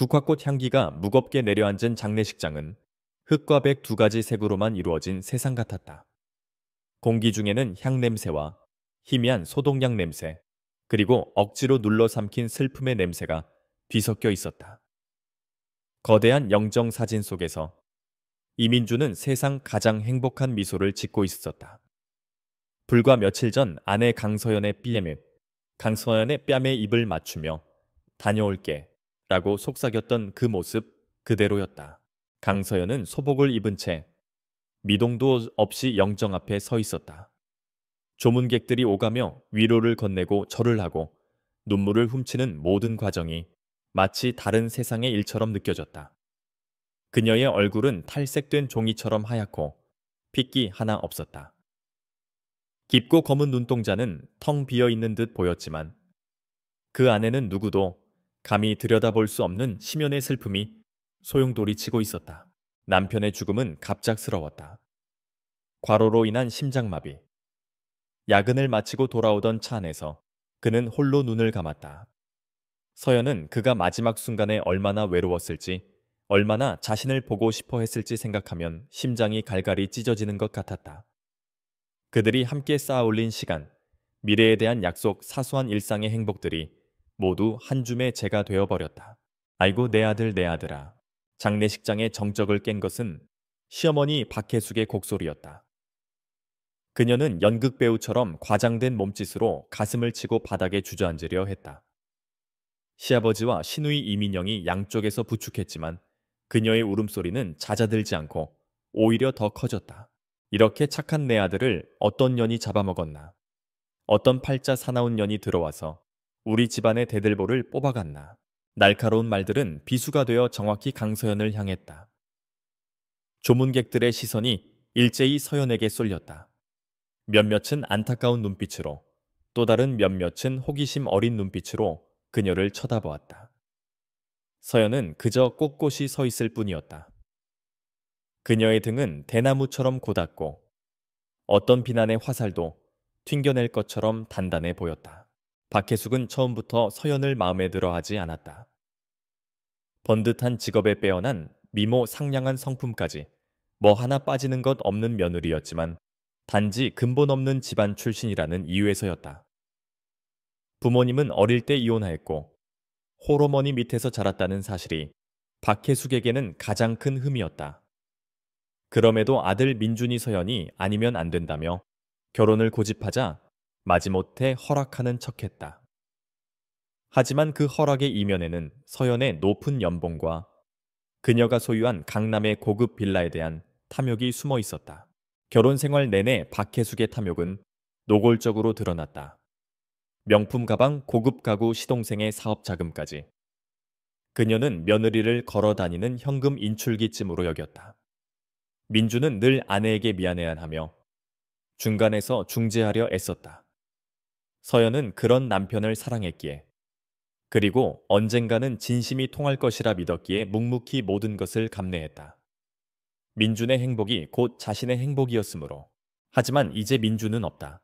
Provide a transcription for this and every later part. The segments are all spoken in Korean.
국화꽃 향기가 무겁게 내려앉은 장례식장은 흙과 백 두 가지 색으로만 이루어진 세상 같았다. 공기 중에는 향 냄새와 희미한 소독약 냄새, 그리고 억지로 눌러 삼킨 슬픔의 냄새가 뒤섞여 있었다. 거대한 영정 사진 속에서 이민주는 세상 가장 행복한 미소를 짓고 있었다. 불과 며칠 전 아내 강서연의 뺨에 입을 맞추며 다녀올게 라고 속삭였던 그 모습 그대로였다. 강서연은 소복을 입은 채 미동도 없이 영정 앞에 서 있었다. 조문객들이 오가며 위로를 건네고 절을 하고 눈물을 훔치는 모든 과정이 마치 다른 세상의 일처럼 느껴졌다. 그녀의 얼굴은 탈색된 종이처럼 하얗고 핏기 하나 없었다. 깊고 검은 눈동자는 텅 비어 있는 듯 보였지만 그 안에는 누구도 감히 들여다볼 수 없는 심연의 슬픔이 소용돌이치고 있었다. 남편의 죽음은 갑작스러웠다. 과로로 인한 심장마비. 야근을 마치고 돌아오던 차 안에서 그는 홀로 눈을 감았다. 서연은 그가 마지막 순간에 얼마나 외로웠을지, 얼마나 자신을 보고 싶어 했을지 생각하면 심장이 갈갈이 찢어지는 것 같았다. 그들이 함께 쌓아 올린 시간, 미래에 대한 약속, 사소한 일상의 행복들이 모두 한 줌의 재가 되어버렸다. 아이고 내 아들 내 아들아. 장례식장의 정적을 깬 것은 시어머니 박혜숙의 곡소리였다. 그녀는 연극 배우처럼 과장된 몸짓으로 가슴을 치고 바닥에 주저앉으려 했다. 시아버지와 시누이 이민영이 양쪽에서 부축했지만 그녀의 울음소리는 잦아들지 않고 오히려 더 커졌다. 이렇게 착한 내 아들을 어떤 년이 잡아먹었나. 어떤 팔자 사나운 년이 들어와서 우리 집안의 대들보를 뽑아갔나. 날카로운 말들은 비수가 되어 정확히 강서연을 향했다. 조문객들의 시선이 일제히 서연에게 쏠렸다. 몇몇은 안타까운 눈빛으로, 또 다른 몇몇은 호기심 어린 눈빛으로 그녀를 쳐다보았다. 서연은 그저 꼿꼿이 서 있을 뿐이었다. 그녀의 등은 대나무처럼 고닫고 어떤 비난의 화살도 튕겨낼 것처럼 단단해 보였다. 박혜숙은 처음부터 서연을 마음에 들어 하지 않았다. 번듯한 직업에 빼어난 미모 상냥한 성품까지 뭐 하나 빠지는 것 없는 며느리였지만 단지 근본 없는 집안 출신이라는 이유에서였다. 부모님은 어릴 때 이혼하였고 홀어머니 밑에서 자랐다는 사실이 박혜숙에게는 가장 큰 흠이었다. 그럼에도 아들 민준이 서연이 아니면 안 된다며 결혼을 고집하자 마지못해 허락하는 척했다. 하지만 그 허락의 이면에는 서연의 높은 연봉과 그녀가 소유한 강남의 고급 빌라에 대한 탐욕이 숨어 있었다. 결혼 생활 내내 박혜숙의 탐욕은 노골적으로 드러났다. 명품 가방, 고급 가구, 시동생의 사업 자금까지. 그녀는 며느리를 걸어 다니는 현금 인출기쯤으로 여겼다. 민주는 늘 아내에게 미안해하며 중간에서 중재하려 애썼다. 서연은 그런 남편을 사랑했기에, 그리고 언젠가는 진심이 통할 것이라 믿었기에 묵묵히 모든 것을 감내했다. 민준의 행복이 곧 자신의 행복이었으므로. 하지만 이제 민준은 없다.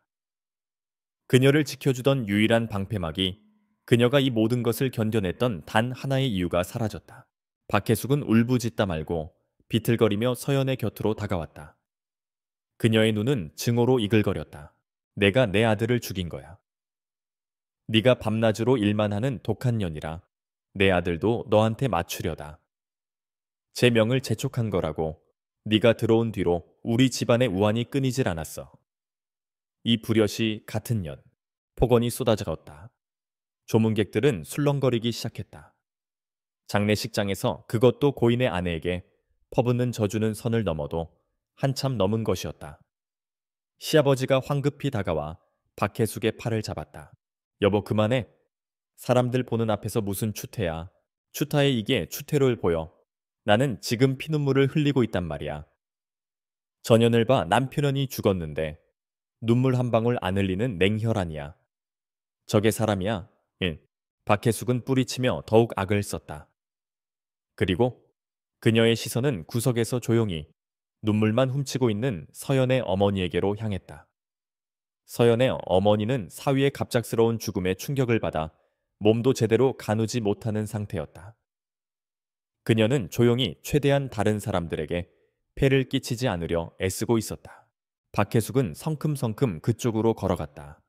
그녀를 지켜주던 유일한 방패막이, 그녀가 이 모든 것을 견뎌냈던 단 하나의 이유가 사라졌다. 박혜숙은 울부짖다 말고 비틀거리며 서연의 곁으로 다가왔다. 그녀의 눈은 증오로 이글거렸다. 내가 내 아들을 죽인 거야. 네가 밤낮으로 일만 하는 독한 년이라 내 아들도 너한테 맞추려다. 제 명을 재촉한 거라고. 네가 들어온 뒤로 우리 집안의 우환이 끊이질 않았어. 이 불효시 같은 년. 폭언이 쏟아졌다. 조문객들은 술렁거리기 시작했다. 장례식장에서 그것도 고인의 아내에게 퍼붓는 저주는 선을 넘어도 한참 넘은 것이었다. 시아버지가 황급히 다가와 박혜숙의 팔을 잡았다. 여보 그만해. 사람들 보는 앞에서 무슨 추태야. 추타에 이게 추태를 보여. 나는 지금 피눈물을 흘리고 있단 말이야. 전연을 봐 남편이 죽었는데 눈물 한 방울 안 흘리는 냉혈한이야. 저게 사람이야? 박혜숙은 뿌리치며 더욱 악을 썼다. 그리고 그녀의 시선은 구석에서 조용히 눈물만 훔치고 있는 서연의 어머니에게로 향했다. 서연의 어머니는 사위의 갑작스러운 죽음에 충격을 받아 몸도 제대로 가누지 못하는 상태였다. 그녀는 조용히 최대한 다른 사람들에게 폐를 끼치지 않으려 애쓰고 있었다. 박혜숙은 성큼성큼 그쪽으로 걸어갔다.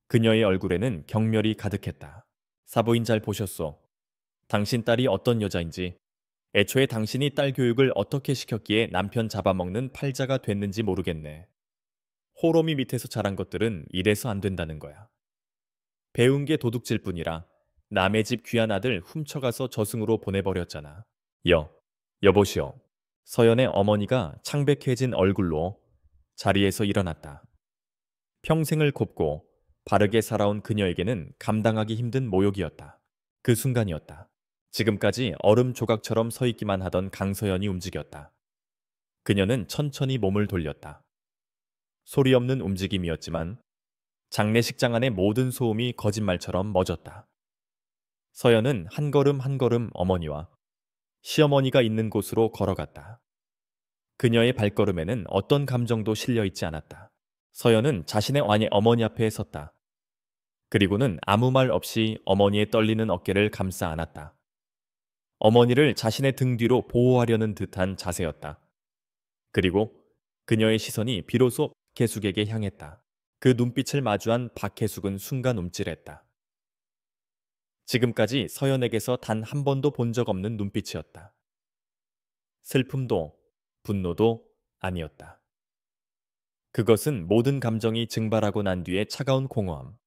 그녀의 얼굴에는 경멸이 가득했다. 사부인 잘 보셨소. 당신 딸이 어떤 여자인지, 애초에 당신이 딸 교육을 어떻게 시켰기에 남편 잡아먹는 팔자가 됐는지 모르겠네. 호러미 밑에서 자란 것들은 이래서 안 된다는 거야. 배운 게 도둑질 뿐이라 남의 집 귀한 아들 훔쳐가서 저승으로 보내버렸잖아. 여보시오. 서연의 어머니가 창백해진 얼굴로 자리에서 일어났다. 평생을 곱고 바르게 살아온 그녀에게는 감당하기 힘든 모욕이었다. 그 순간이었다. 지금까지 얼음 조각처럼 서 있기만 하던 강서연이 움직였다. 그녀는 천천히 몸을 돌렸다. 소리 없는 움직임이었지만 장례식장 안의 모든 소음이 거짓말처럼 멎었다. 서연은 한 걸음 한 걸음 어머니와 시어머니가 있는 곳으로 걸어갔다. 그녀의 발걸음에는 어떤 감정도 실려 있지 않았다. 서연은 자신의 어머니 앞에 섰다. 그리고는 아무 말 없이 어머니의 떨리는 어깨를 감싸 안았다. 어머니를 자신의 등 뒤로 보호하려는 듯한 자세였다. 그리고 그녀의 시선이 비로소 박혜숙에게 향했다. 그 눈빛을 마주한 박혜숙은 순간 움찔했다. 지금까지 서연에게서 단 한 번도 본 적 없는 눈빛이었다. 슬픔도 분노도 아니었다. 그것은 모든 감정이 증발하고 난 뒤의 차가운 공허함,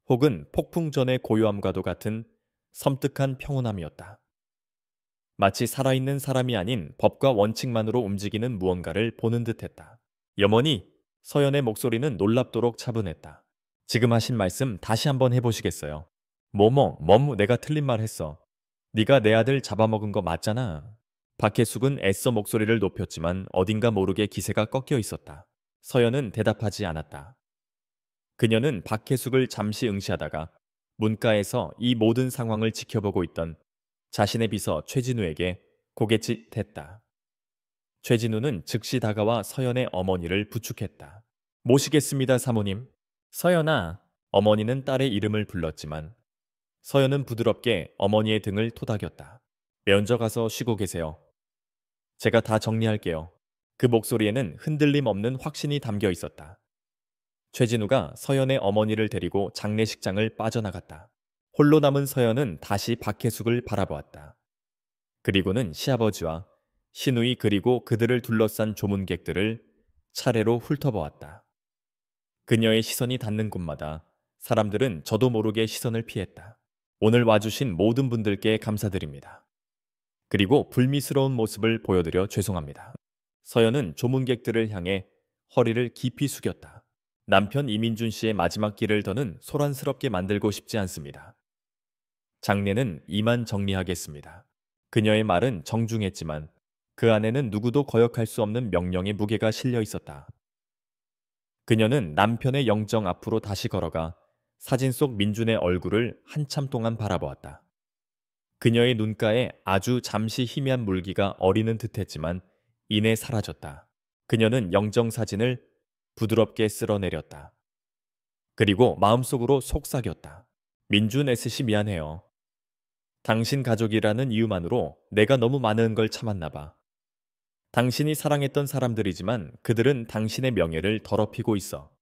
혹은 폭풍 전의 고요함과도 같은 섬뜩한 평온함이었다. 마치 살아있는 사람이 아닌 법과 원칙만으로 움직이는 무언가를 보는 듯했다. 여머니, 서연의 목소리는 놀랍도록 차분했다. 지금 하신 말씀 다시 한번 해보시겠어요? 내가 틀린 말 했어. 네가 내 아들 잡아먹은 거 맞잖아. 박혜숙은 애써 목소리를 높였지만 어딘가 모르게 기세가 꺾여 있었다. 서연은 대답하지 않았다. 그녀는 박혜숙을 잠시 응시하다가 문가에서 이 모든 상황을 지켜보고 있던 자신의 비서 최진우에게 고갯짓했다. 최진우는 즉시 다가와 서연의 어머니를 부축했다. 모시겠습니다, 사모님. 서연아, 어머니는 딸의 이름을 불렀지만 서연은 부드럽게 어머니의 등을 토닥였다. 면저 가서 쉬고 계세요. 제가 다 정리할게요. 그 목소리에는 흔들림 없는 확신이 담겨 있었다. 최진우가 서연의 어머니를 데리고 장례식장을 빠져나갔다. 홀로 남은 서연은 다시 박혜숙을 바라보았다. 그리고는 시아버지와 시누이 그리고 그들을 둘러싼 조문객들을 차례로 훑어보았다. 그녀의 시선이 닿는 곳마다 사람들은 저도 모르게 시선을 피했다. 오늘 와주신 모든 분들께 감사드립니다. 그리고 불미스러운 모습을 보여드려 죄송합니다. 서연은 조문객들을 향해 허리를 깊이 숙였다. 남편 이민준 씨의 마지막 길을 더는 소란스럽게 만들고 싶지 않습니다. 장례는 이만 정리하겠습니다. 그녀의 말은 정중했지만 그 안에는 누구도 거역할 수 없는 명령의 무게가 실려 있었다. 그녀는 남편의 영정 앞으로 다시 걸어가 사진 속 민준의 얼굴을 한참 동안 바라보았다. 그녀의 눈가에 아주 잠시 희미한 물기가 어리는 듯했지만 이내 사라졌다. 그녀는 영정 사진을 부드럽게 쓸어내렸다. 그리고 마음속으로 속삭였다. 민준 애쓰시 미안해요. 당신 가족이라는 이유만으로 내가 너무 많은 걸 참았나 봐. 당신이 사랑했던 사람들이지만 그들은 당신의 명예를 더럽히고 있어.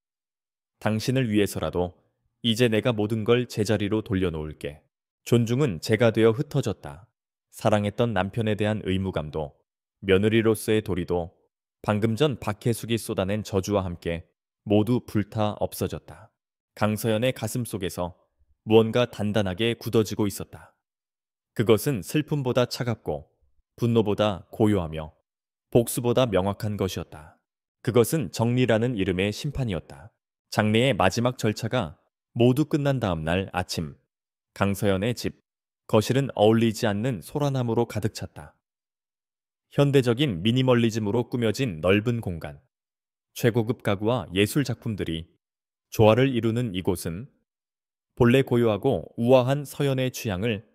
당신을 위해서라도 이제 내가 모든 걸 제자리로 돌려놓을게. 존중은 제가 되어 흩어졌다. 사랑했던 남편에 대한 의무감도 며느리로서의 도리도 방금 전 박혜숙이 쏟아낸 저주와 함께 모두 불타 없어졌다. 강서연의 가슴 속에서 무언가 단단하게 굳어지고 있었다. 그것은 슬픔보다 차갑고 분노보다 고요하며 복수보다 명확한 것이었다. 그것은 정리라는 이름의 심판이었다. 장례의 마지막 절차가 모두 끝난 다음 날 아침, 강서연의 집, 거실은 어울리지 않는 소란함으로 가득 찼다. 현대적인 미니멀리즘으로 꾸며진 넓은 공간, 최고급 가구와 예술 작품들이 조화를 이루는 이곳은 본래 고요하고 우아한 서연의 취향을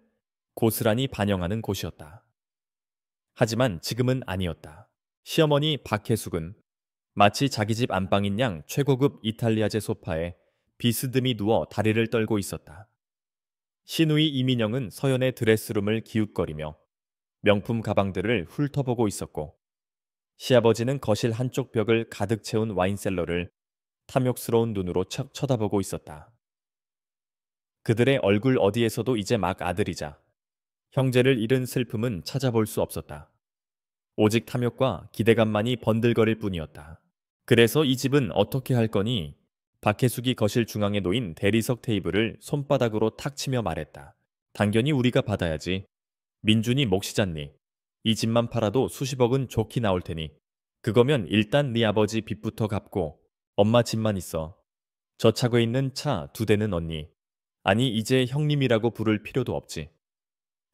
고스란히 반영하는 곳이었다. 하지만 지금은 아니었다. 시어머니 박혜숙은 마치 자기 집 안방인 양 최고급 이탈리아제 소파에 비스듬히 누워 다리를 떨고 있었다. 시누이 이민영은 서연의 드레스룸을 기웃거리며 명품 가방들을 훑어보고 있었고, 시아버지는 거실 한쪽 벽을 가득 채운 와인셀러를 탐욕스러운 눈으로 척 쳐다보고 있었다. 그들의 얼굴 어디에서도 이제 막 아들이자 형제를 잃은 슬픔은 찾아볼 수 없었다. 오직 탐욕과 기대감만이 번들거릴 뿐이었다. 그래서 이 집은 어떻게 할 거니? 박혜숙이 거실 중앙에 놓인 대리석 테이블을 손바닥으로 탁 치며 말했다. 당연히 우리가 받아야지. 민준이 몫이잖니. 이 집만 팔아도 수십억은 좋게 나올 테니. 그거면 일단 네 아버지 빚부터 갚고 엄마 집만 있어. 저 차고에 있는 차 2대는 언니. 아니 이제 형님이라고 부를 필요도 없지.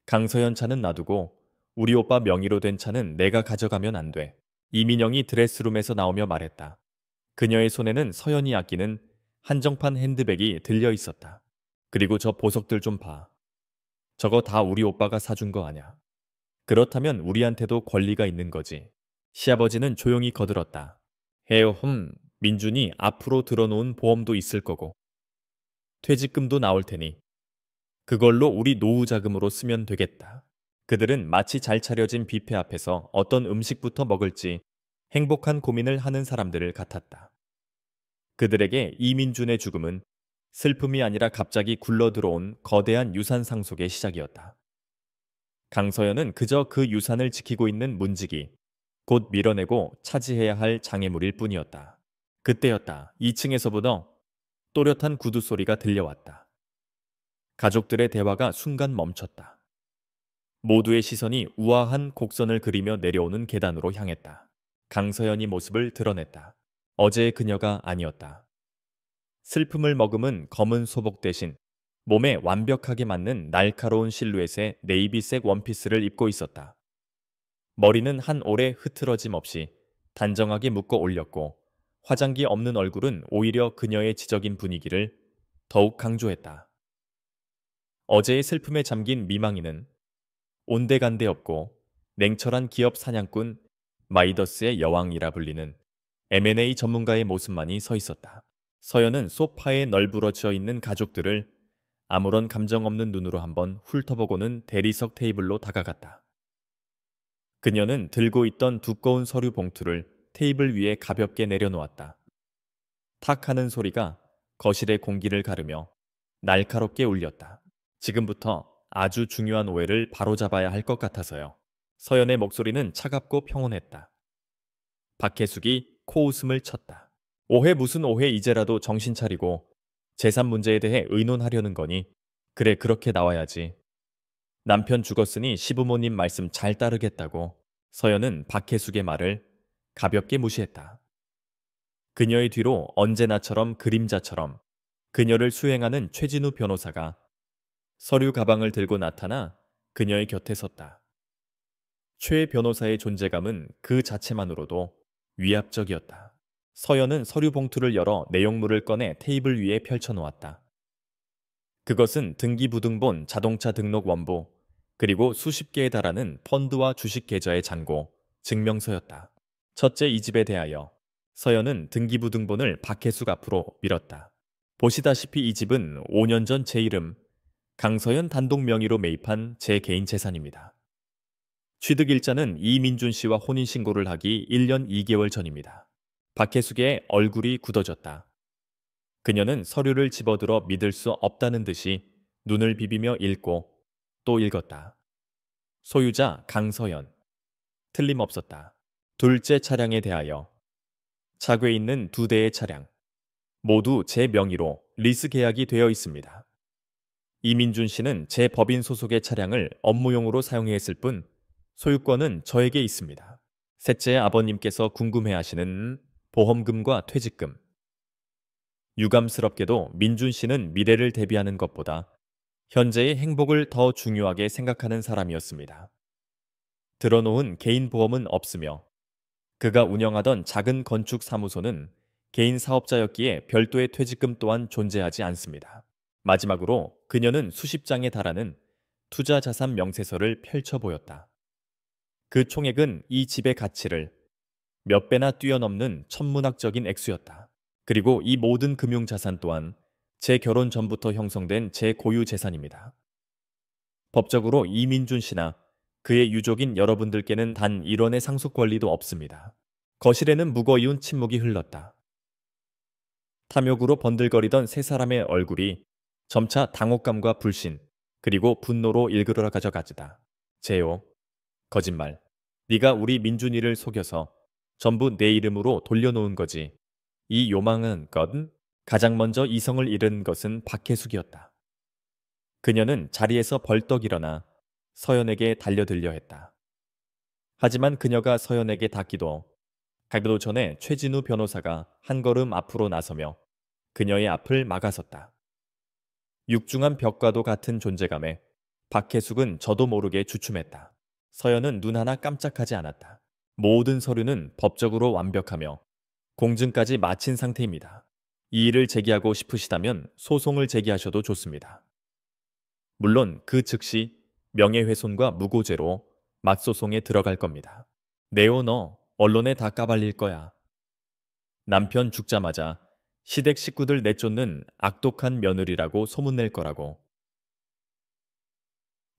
강서연 차는 놔두고 우리 오빠 명의로 된 차는 내가 가져가면 안 돼. 이민영이 드레스룸에서 나오며 말했다. 그녀의 손에는 서연이 아끼는 한정판 핸드백이 들려 있었다. 그리고 저 보석들 좀 봐. 저거 다 우리 오빠가 사준 거 아냐. 그렇다면 우리한테도 권리가 있는 거지. 시아버지는 조용히 거들었다. 해요. 민준이 앞으로 들어놓은 보험도 있을 거고 퇴직금도 나올 테니 그걸로 우리 노후 자금으로 쓰면 되겠다. 그들은 마치 잘 차려진 뷔페 앞에서 어떤 음식부터 먹을지 행복한 고민을 하는 사람들을 같았다. 그들에게 이민준의 죽음은 슬픔이 아니라 갑자기 굴러들어온 거대한 유산 상속의 시작이었다. 강서연은 그저 그 유산을 지키고 있는 문지기, 곧 밀어내고 차지해야 할 장애물일 뿐이었다. 그때였다. 2층에서부터 또렷한 구두 소리가 들려왔다. 가족들의 대화가 순간 멈췄다. 모두의 시선이 우아한 곡선을 그리며 내려오는 계단으로 향했다. 강서연이 모습을 드러냈다. 어제의 그녀가 아니었다. 슬픔을 머금은 검은 소복 대신 몸에 완벽하게 맞는 날카로운 실루엣의 네이비색 원피스를 입고 있었다. 머리는 한 올의 흐트러짐 없이 단정하게 묶어 올렸고 화장기 없는 얼굴은 오히려 그녀의 지적인 분위기를 더욱 강조했다. 어제의 슬픔에 잠긴 미망이는 온데간데 없고 냉철한 기업 사냥꾼 마이더스의 여왕이라 불리는 M&A 전문가의 모습만이 서 있었다. 서연은 소파에 널브러져 있는 가족들을 아무런 감정 없는 눈으로 한번 훑어보고는 대리석 테이블로 다가갔다. 그녀는 들고 있던 두꺼운 서류 봉투를 테이블 위에 가볍게 내려놓았다. 탁 하는 소리가 거실의 공기를 가르며 날카롭게 울렸다. 지금부터 아주 중요한 오해를 바로잡아야 할 것 같아서요. 서연의 목소리는 차갑고 평온했다. 박혜숙이 코웃음을 쳤다. 오해 무슨 오해 이제라도 정신 차리고 재산 문제에 대해 의논하려는 거니? 그래 그렇게 나와야지. 남편 죽었으니 시부모님 말씀 잘 따르겠다고. 서연은 박혜숙의 말을 가볍게 무시했다. 그녀의 뒤로 언제나처럼 그림자처럼 그녀를 수행하는 최진우 변호사가 서류 가방을 들고 나타나 그녀의 곁에 섰다. 최 변호사의 존재감은 그 자체만으로도 위압적이었다. 서연은 서류 봉투를 열어 내용물을 꺼내 테이블 위에 펼쳐놓았다. 그것은 등기부등본 자동차 등록 원부, 그리고 수십 개에 달하는 펀드와 주식 계좌의 잔고, 증명서였다. 첫째 이 집에 대하여 서연은 등기부등본을 박혜숙 앞으로 밀었다. 보시다시피 이 집은 5년 전 제 이름 강서연 단독 명의로 매입한 제 개인 재산입니다. 취득일자는 이민준 씨와 혼인신고를 하기 1년 2개월 전입니다. 박혜숙의 얼굴이 굳어졌다. 그녀는 서류를 집어들어 믿을 수 없다는 듯이 눈을 비비며 읽고 또 읽었다. 소유자 강서연. 틀림없었다. 둘째 차량에 대하여 차고에 있는 2대의 차량. 모두 제 명의로 리스 계약이 되어 있습니다. 이민준 씨는 제 법인 소속의 차량을 업무용으로 사용했을 뿐 소유권은 저에게 있습니다. 셋째 아버님께서 궁금해하시는 보험금과 퇴직금. 유감스럽게도 민준 씨는 미래를 대비하는 것보다 현재의 행복을 더 중요하게 생각하는 사람이었습니다. 들어놓은 개인 보험은 없으며 그가 운영하던 작은 건축 사무소는 개인 사업자였기에 별도의 퇴직금 또한 존재하지 않습니다. 마지막으로 그녀는 수십 장에 달하는 투자 자산 명세서를 펼쳐 보였다. 그 총액은 이 집의 가치를 몇 배나 뛰어넘는 천문학적인 액수였다. 그리고 이 모든 금융자산 또한 제 결혼 전부터 형성된 제 고유 재산입니다. 법적으로 이민준 씨나 그의 유족인 여러분들께는 단 1원의 상속 권리도 없습니다. 거실에는 묵어이운 침묵이 흘렀다. 탐욕으로 번들거리던 세 사람의 얼굴이 점차 당혹감과 불신, 그리고 분노로 일그러 가져가지다. 제요, 거짓말. 네가 우리 민준이를 속여서 전부 내 이름으로 돌려놓은 거지. 이 요망한 건 가장 먼저 이성을 잃은 것은 박혜숙이었다. 그녀는 자리에서 벌떡 일어나 서연에게 달려들려 했다. 하지만 그녀가 서연에게 닿기도 전에 최진우 변호사가 한 걸음 앞으로 나서며 그녀의 앞을 막아섰다. 육중한 벽과도 같은 존재감에 박혜숙은 저도 모르게 주춤했다. 서연은 눈 하나 깜짝하지 않았다. 모든 서류는 법적으로 완벽하며 공증까지 마친 상태입니다. 이 일을 제기하고 싶으시다면 소송을 제기하셔도 좋습니다. 물론 그 즉시 명예훼손과 무고죄로 맞소송에 들어갈 겁니다. 네오 너 언론에 다 까발릴 거야. 남편 죽자마자 시댁 식구들 내쫓는 악독한 며느리라고 소문낼 거라고.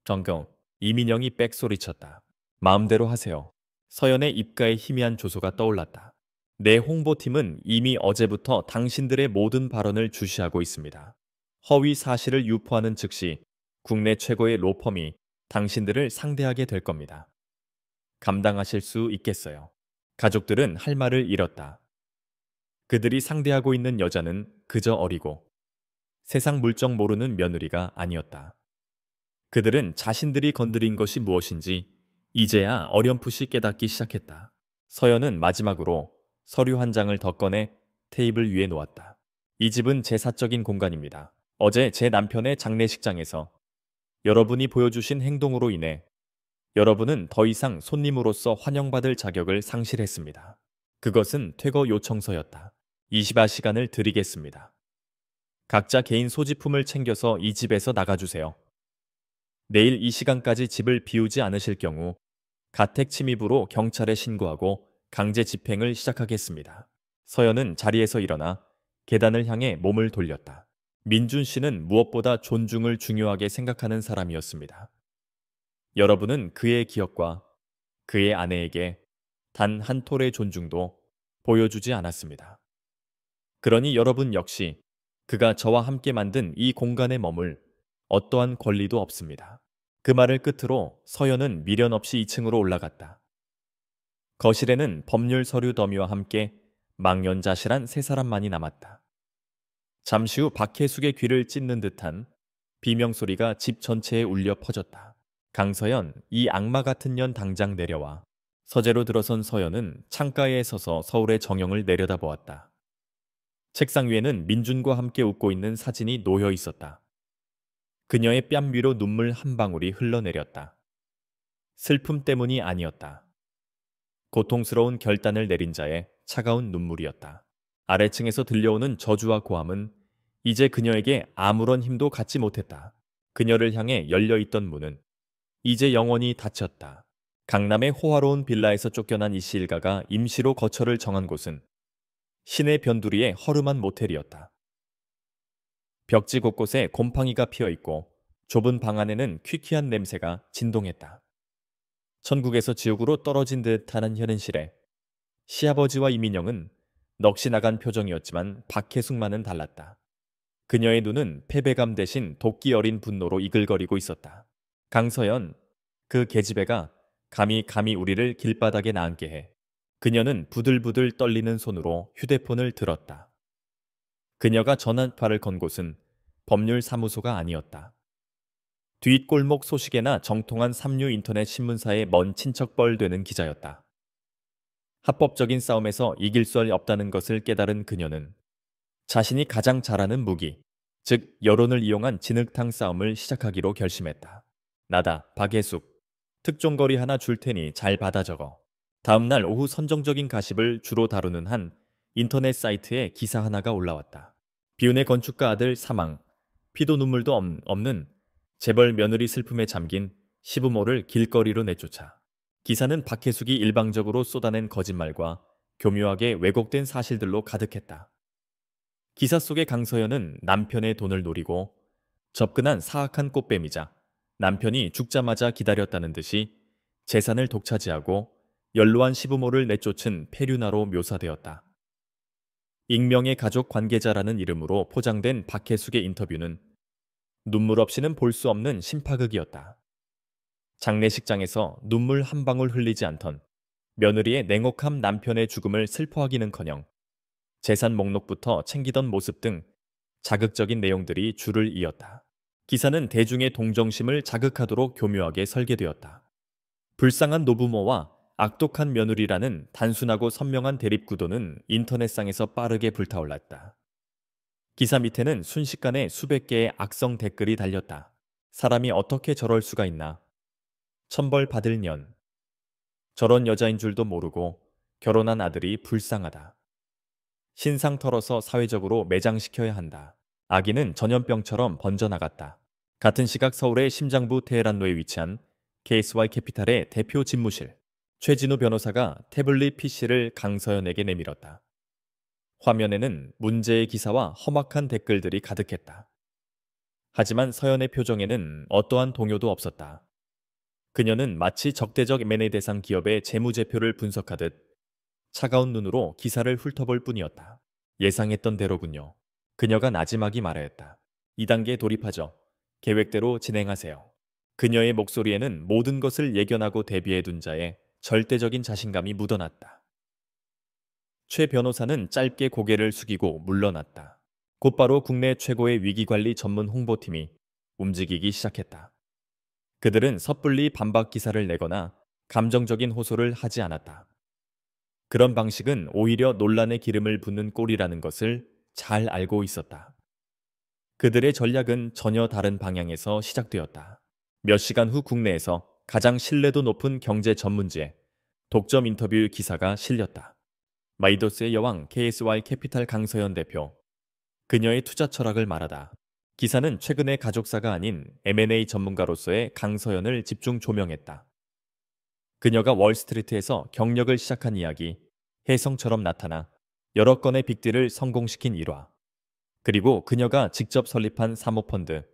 정경, 이민영이 빽소리쳤다. 마음대로 하세요. 서연의 입가에 희미한 조소가 떠올랐다. 내 홍보팀은 이미 어제부터 당신들의 모든 발언을 주시하고 있습니다. 허위 사실을 유포하는 즉시 국내 최고의 로펌이 당신들을 상대하게 될 겁니다. 감당하실 수 있겠어요. 가족들은 할 말을 잃었다. 그들이 상대하고 있는 여자는 그저 어리고 세상 물정 모르는 며느리가 아니었다. 그들은 자신들이 건드린 것이 무엇인지 이제야 어렴풋이 깨닫기 시작했다. 서연은 마지막으로 서류 한 장을 더 꺼내 테이블 위에 놓았다. 이 집은 제 사적인 공간입니다. 어제 제 남편의 장례식장에서 여러분이 보여주신 행동으로 인해 여러분은 더 이상 손님으로서 환영받을 자격을 상실했습니다. 그것은 퇴거 요청서였다. 24시간을 드리겠습니다. 각자 개인 소지품을 챙겨서 이 집에서 나가주세요. 내일 이 시간까지 집을 비우지 않으실 경우 가택 침입으로 경찰에 신고하고 강제 집행을 시작하겠습니다. 서연은 자리에서 일어나 계단을 향해 몸을 돌렸다. 민준 씨는 무엇보다 존중을 중요하게 생각하는 사람이었습니다. 여러분은 그의 기억과 그의 아내에게 단 한 톨의 존중도 보여주지 않았습니다. 그러니 여러분 역시 그가 저와 함께 만든 이 공간에 머물 어떠한 권리도 없습니다. 그 말을 끝으로 서연은 미련 없이 2층으로 올라갔다. 거실에는 법률 서류 더미와 함께 망연자실한 세 사람만이 남았다. 잠시 후 박혜숙의 귀를 찢는 듯한 비명소리가 집 전체에 울려 퍼졌다. 강서연, 이 악마 같은 년 당장 내려와. 서재로 들어선 서연은 창가에 서서 서울의 정영을 내려다보았다. 책상 위에는 민준과 함께 웃고 있는 사진이 놓여 있었다. 그녀의 뺨 위로 눈물 한 방울이 흘러내렸다. 슬픔 때문이 아니었다. 고통스러운 결단을 내린 자의 차가운 눈물이었다. 아래층에서 들려오는 저주와 고함은 이제 그녀에게 아무런 힘도 갖지 못했다. 그녀를 향해 열려있던 문은 이제 영원히 닫혔다. 강남의 호화로운 빌라에서 쫓겨난 이씨 일가가 임시로 거처를 정한 곳은 시내 변두리의 허름한 모텔이었다. 벽지 곳곳에 곰팡이가 피어있고 좁은 방 안에는 퀴퀴한 냄새가 진동했다. 천국에서 지옥으로 떨어진 듯하는 현실에 시아버지와 이민영은 넋이 나간 표정이었지만 박혜숙만은 달랐다. 그녀의 눈은 패배감 대신 도끼 어린 분노로 이글거리고 있었다. 강서연, 그 계집애가 감히 우리를 길바닥에 나앉게 해. 그녀는 부들부들 떨리는 손으로 휴대폰을 들었다. 그녀가 전화판을 건 곳은 법률사무소가 아니었다. 뒷골목 소식에나 정통한 삼류 인터넷 신문사의 먼 친척뻘 되는 기자였다. 합법적인 싸움에서 이길 수 없다는 것을 깨달은 그녀는 자신이 가장 잘하는 무기, 즉 여론을 이용한 진흙탕 싸움을 시작하기로 결심했다. 나다, 박혜숙. 특종거리 하나 줄 테니 잘 받아 적어. 다음 날 오후 선정적인 가십을 주로 다루는 한 인터넷 사이트에 기사 하나가 올라왔다. 비운의 건축가 아들 사망, 피도 눈물도 없는 재벌 며느리 슬픔에 잠긴 시부모를 길거리로 내쫓아. 기사는 박혜숙이 일방적으로 쏟아낸 거짓말과 교묘하게 왜곡된 사실들로 가득했다. 기사 속의 강서연은 남편의 돈을 노리고 접근한 사악한 꽃뱀이자 남편이 죽자마자 기다렸다는 듯이 재산을 독차지하고 연로한 시부모를 내쫓은 페류나로 묘사되었다. 익명의 가족 관계자라는 이름으로 포장된 박혜숙의 인터뷰는 눈물 없이는 볼 수 없는 심파극이었다. 장례식장에서 눈물 한 방울 흘리지 않던 며느리의 냉혹한 남편의 죽음을 슬퍼하기는커녕 재산 목록부터 챙기던 모습 등 자극적인 내용들이 줄을 이었다. 기사는 대중의 동정심을 자극하도록 교묘하게 설계되었다. 불쌍한 노부모와 악독한 며느리라는 단순하고 선명한 대립구도는 인터넷상에서 빠르게 불타올랐다. 기사 밑에는 순식간에 수백 개의 악성 댓글이 달렸다. 사람이 어떻게 저럴 수가 있나? 천벌 받을 년. 저런 여자인 줄도 모르고 결혼한 아들이 불쌍하다. 신상 털어서 사회적으로 매장시켜야 한다. 아기는 전염병처럼 번져나갔다. 같은 시각 서울의 심장부 테헤란로에 위치한 KSY 캐피탈의 대표 집무실. 최진우 변호사가 태블릿 PC를 강서연에게 내밀었다. 화면에는 문제의 기사와 험악한 댓글들이 가득했다. 하지만 서연의 표정에는 어떠한 동요도 없었다. 그녀는 마치 적대적 M&A 대상 기업의 재무제표를 분석하듯 차가운 눈으로 기사를 훑어볼 뿐이었다. 예상했던 대로군요. 그녀가 나지막이 말하였다. 2단계 돌입하죠. 계획대로 진행하세요. 그녀의 목소리에는 모든 것을 예견하고 대비해둔 자의 절대적인 자신감이 묻어났다. 최 변호사는 짧게 고개를 숙이고 물러났다. 곧바로 국내 최고의 위기관리 전문 홍보팀이 움직이기 시작했다. 그들은 섣불리 반박 기사를 내거나 감정적인 호소를 하지 않았다. 그런 방식은 오히려 논란의 기름을 붓는 꼴이라는 것을 잘 알고 있었다. 그들의 전략은 전혀 다른 방향에서 시작되었다. 몇 시간 후 국내에서 가장 신뢰도 높은 경제 전문지에 독점 인터뷰 기사가 실렸다. 마이더스의 여왕 KSY 캐피탈 강서연 대표. 그녀의 투자 철학을 말하다. 기사는 최근의 가족사가 아닌 M&A 전문가로서의 강서연을 집중 조명했다. 그녀가 월스트리트에서 경력을 시작한 이야기, 혜성처럼 나타나 여러 건의 빅딜을 성공시킨 일화, 그리고 그녀가 직접 설립한 사모펀드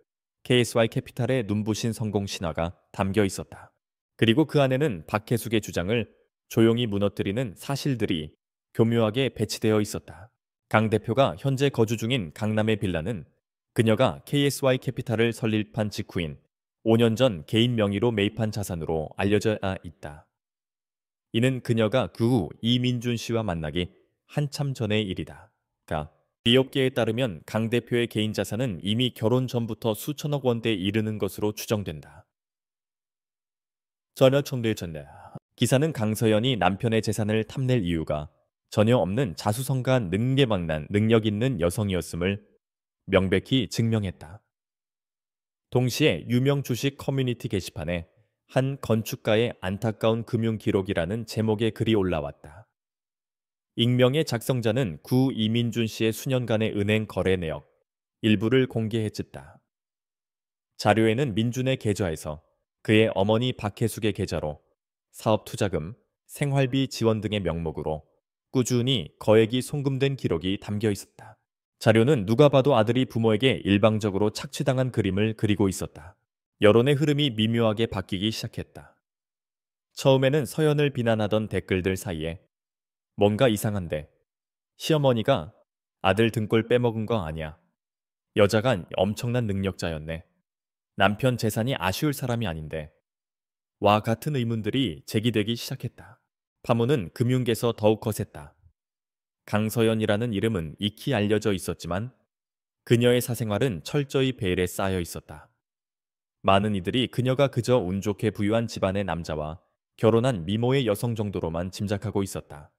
KSY 캐피탈의 눈부신 성공 신화가 담겨 있었다. 그리고 그 안에는 박혜숙의 주장을 조용히 무너뜨리는 사실들이 교묘하게 배치되어 있었다. 강 대표가 현재 거주 중인 강남의 빌라는 그녀가 KSY 캐피탈을 설립한 직후인 5년 전 개인 명의로 매입한 자산으로 알려져 있다. 이는 그녀가 그 후 이민준 씨와 만나기 한참 전의 일이다. 리업계에 따르면 강 대표의 개인 자산은 이미 결혼 전부터 수천억 원대에 이르는 것으로 추정된다. 전혀 청대전네. 기사는 강서연이 남편의 재산을 탐낼 이유가 전혀 없는 자수성가한 능계망난 능력 있는 여성이었음을 명백히 증명했다. 동시에 유명 주식 커뮤니티 게시판에 한 건축가의 안타까운 금융 기록이라는 제목의 글이 올라왔다. 익명의 작성자는 구 이민준 씨의 수년간의 은행 거래 내역 일부를 공개했다. 자료에는 민준의 계좌에서 그의 어머니 박혜숙의 계좌로 사업 투자금, 생활비 지원 등의 명목으로 꾸준히 거액이 송금된 기록이 담겨 있었다. 자료는 누가 봐도 아들이 부모에게 일방적으로 착취당한 그림을 그리고 있었다. 여론의 흐름이 미묘하게 바뀌기 시작했다. 처음에는 서연을 비난하던 댓글들 사이에 뭔가 이상한데 시어머니가 아들 등골 빼먹은 거 아니야. 여자가 엄청난 능력자였네. 남편 재산이 아쉬울 사람이 아닌데. 와 같은 의문들이 제기되기 시작했다. 파문은 금융계에서 더욱 거셌다. 강서연이라는 이름은 익히 알려져 있었지만 그녀의 사생활은 철저히 베일에 쌓여 있었다. 많은 이들이 그녀가 그저 운 좋게 부유한 집안의 남자와 결혼한 미모의 여성 정도로만 짐작하고 있었다.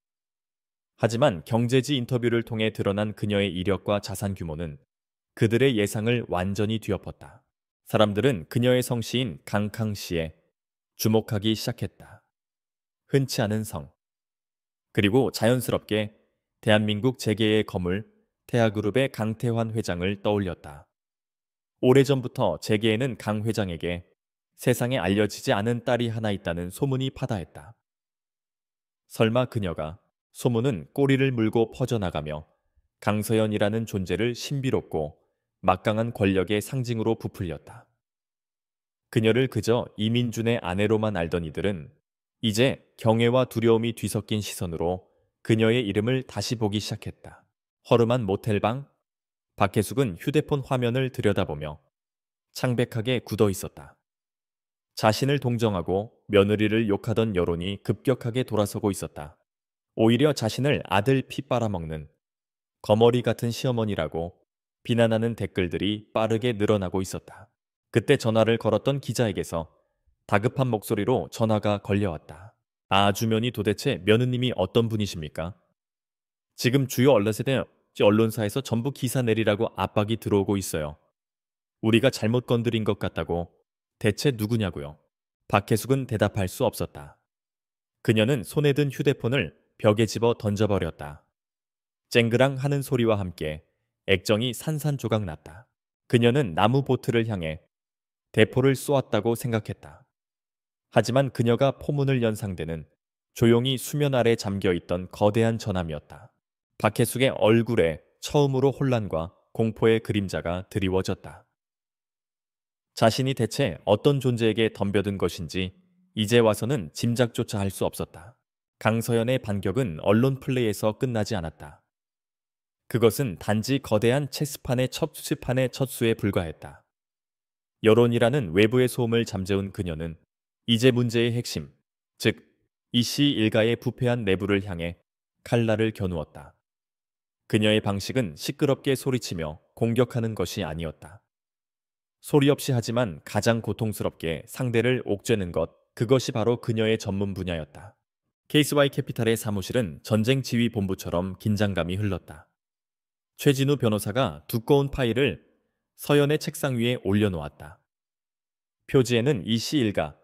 하지만 경제지 인터뷰를 통해 드러난 그녀의 이력과 자산 규모는 그들의 예상을 완전히 뒤엎었다. 사람들은 그녀의 성씨인 강캉 씨에 주목하기 시작했다. 흔치 않은 성. 그리고 자연스럽게 대한민국 재계의 거물 태아그룹의 강태환 회장을 떠올렸다. 오래전부터 재계에는 강 회장에게 세상에 알려지지 않은 딸이 하나 있다는 소문이 파다했다. 설마 그녀가 소문은 꼬리를 물고 퍼져나가며 강서연이라는 존재를 신비롭고 막강한 권력의 상징으로 부풀렸다. 그녀를 그저 이민준의 아내로만 알던 이들은 이제 경외와 두려움이 뒤섞인 시선으로 그녀의 이름을 다시 보기 시작했다. 허름한 모텔방. 박혜숙은 휴대폰 화면을 들여다보며 창백하게 굳어 있었다. 자신을 동정하고 며느리를 욕하던 여론이 급격하게 돌아서고 있었다. 오히려 자신을 아들 피 빨아먹는 거머리 같은 시어머니라고 비난하는 댓글들이 빠르게 늘어나고 있었다. 그때 전화를 걸었던 기자에게서 다급한 목소리로 전화가 걸려왔다. 주면이 도대체 며느님이 어떤 분이십니까? 지금 주요 언론사에서 전부 기사 내리라고 압박이 들어오고 있어요. 우리가 잘못 건드린 것 같다고. 대체 누구냐고요? 박혜숙은 대답할 수 없었다. 그녀는 손에 든 휴대폰을 벽에 집어 던져버렸다. 쨍그랑 하는 소리와 함께 액정이 산산조각 났다. 그녀는 나무 보트를 향해 대포를 쏘았다고 생각했다. 하지만 그녀가 포문을 연 상대는 조용히 수면 아래 잠겨있던 거대한 전함이었다. 박혜숙의 얼굴에 처음으로 혼란과 공포의 그림자가 드리워졌다. 자신이 대체 어떤 존재에게 덤벼든 것인지 이제 와서는 짐작조차 할 수 없었다. 강서연의 반격은 언론 플레이에서 끝나지 않았다. 그것은 단지 거대한 체스판의 첫 수에 불과했다. 여론이라는 외부의 소음을 잠재운 그녀는 이제 문제의 핵심, 즉 이씨 일가의 부패한 내부를 향해 칼날을 겨누었다. 그녀의 방식은 시끄럽게 소리치며 공격하는 것이 아니었다. 소리 없이 하지만 가장 고통스럽게 상대를 옥죄는 것, 그것이 바로 그녀의 전문 분야였다. KSY 캐피탈의 사무실은 전쟁 지휘 본부처럼 긴장감이 흘렀다. 최진우 변호사가 두꺼운 파일을 서연의 책상 위에 올려놓았다. 표지에는 이씨 일가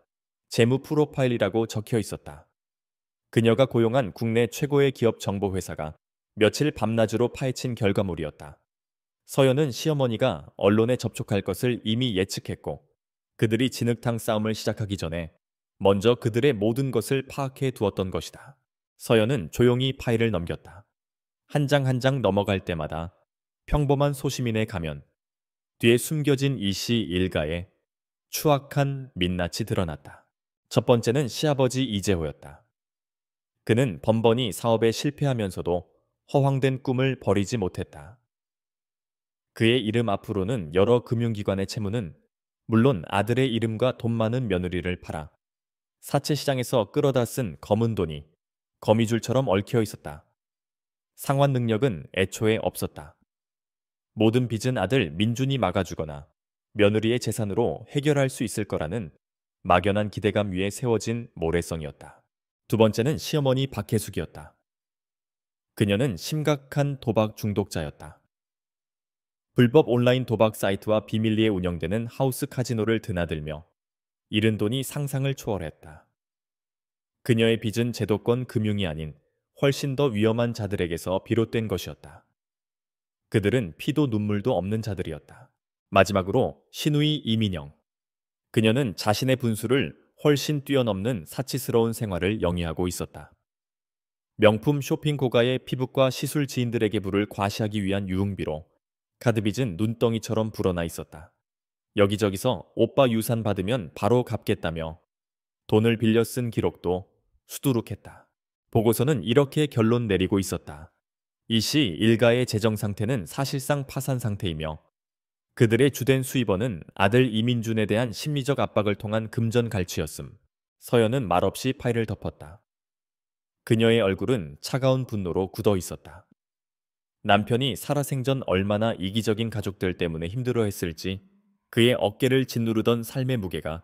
재무 프로파일이라고 적혀 있었다. 그녀가 고용한 국내 최고의 기업 정보회사가 며칠 밤낮으로 파헤친 결과물이었다. 서연은 시어머니가 언론에 접촉할 것을 이미 예측했고 그들이 진흙탕 싸움을 시작하기 전에 먼저 그들의 모든 것을 파악해 두었던 것이다. 서연은 조용히 파일을 넘겼다. 한 장 한 장 넘어갈 때마다 평범한 소시민의 가면, 뒤에 숨겨진 이씨 일가의 추악한 민낯이 드러났다. 첫 번째는 시아버지 이재호였다. 그는 번번이 사업에 실패하면서도 허황된 꿈을 버리지 못했다. 그의 이름 앞으로는 여러 금융기관의 채무는 물론 아들의 이름과 돈 많은 며느리를 팔아 사채 시장에서 끌어다 쓴 검은 돈이 거미줄처럼 얽혀 있었다. 상환 능력은 애초에 없었다. 모든 빚은 아들 민준이 막아주거나 며느리의 재산으로 해결할 수 있을 거라는 막연한 기대감 위에 세워진 모래성이었다. 두 번째는 시어머니 박혜숙이었다. 그녀는 심각한 도박 중독자였다. 불법 온라인 도박 사이트와 비밀리에 운영되는 하우스 카지노를 드나들며 잃은 돈이 상상을 초월했다. 그녀의 빚은 제도권 금융이 아닌 훨씬 더 위험한 자들에게서 비롯된 것이었다. 그들은 피도 눈물도 없는 자들이었다. 마지막으로 신우이 이민영. 그녀는 자신의 분수를 훨씬 뛰어넘는 사치스러운 생활을 영위하고 있었다. 명품 쇼핑 고가의 피부과 시술 지인들에게 부를 과시하기 위한 유흥비로 카드빚은 눈덩이처럼 불어나 있었다. 여기저기서 오빠 유산 받으면 바로 갚겠다며 돈을 빌려 쓴 기록도 수두룩했다. 보고서는 이렇게 결론 내리고 있었다. 이씨 일가의 재정 상태는 사실상 파산 상태이며 그들의 주된 수입원은 아들 이민준에 대한 심리적 압박을 통한 금전 갈취였음. 서연은 말없이 파일을 덮었다. 그녀의 얼굴은 차가운 분노로 굳어 있었다. 남편이 살아생전 얼마나 이기적인 가족들 때문에 힘들어했을지, 그의 어깨를 짓누르던 삶의 무게가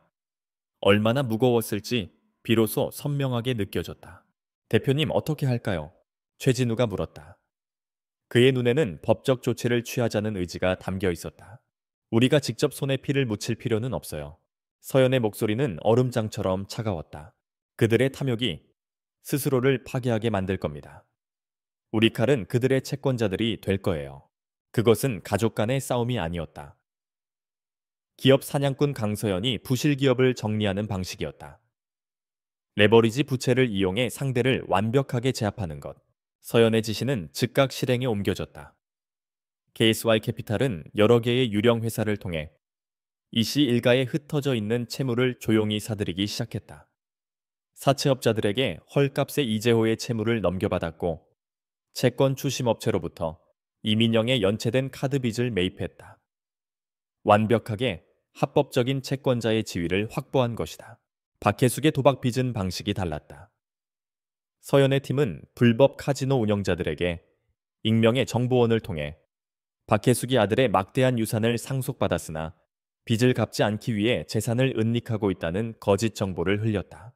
얼마나 무거웠을지 비로소 선명하게 느껴졌다. 대표님 어떻게 할까요? 최진우가 물었다. 그의 눈에는 법적 조치를 취하자는 의지가 담겨 있었다. 우리가 직접 손에 피를 묻힐 필요는 없어요. 서연의 목소리는 얼음장처럼 차가웠다. 그들의 탐욕이 스스로를 파괴하게 만들 겁니다. 우리 칼은 그들의 채권자들이 될 거예요. 그것은 가족 간의 싸움이 아니었다. 기업 사냥꾼 강서연이 부실 기업을 정리하는 방식이었다. 레버리지 부채를 이용해 상대를 완벽하게 제압하는 것. 서연의 지시는 즉각 실행에 옮겨졌다. KSY 캐피탈은 여러 개의 유령 회사를 통해 이씨 일가에 흩어져 있는 채무를 조용히 사들이기 시작했다. 사채업자들에게 헐값에 이재호의 채무를 넘겨받았고 채권 추심업체로부터 이민영의 연체된 카드 빚을 매입했다. 완벽하게 합법적인 채권자의 지위를 확보한 것이다. 박혜숙의 도박 빚은 방식이 달랐다. 서연의 팀은 불법 카지노 운영자들에게 익명의 정보원을 통해 박혜숙이 아들의 막대한 유산을 상속받았으나 빚을 갚지 않기 위해 재산을 은닉하고 있다는 거짓 정보를 흘렸다.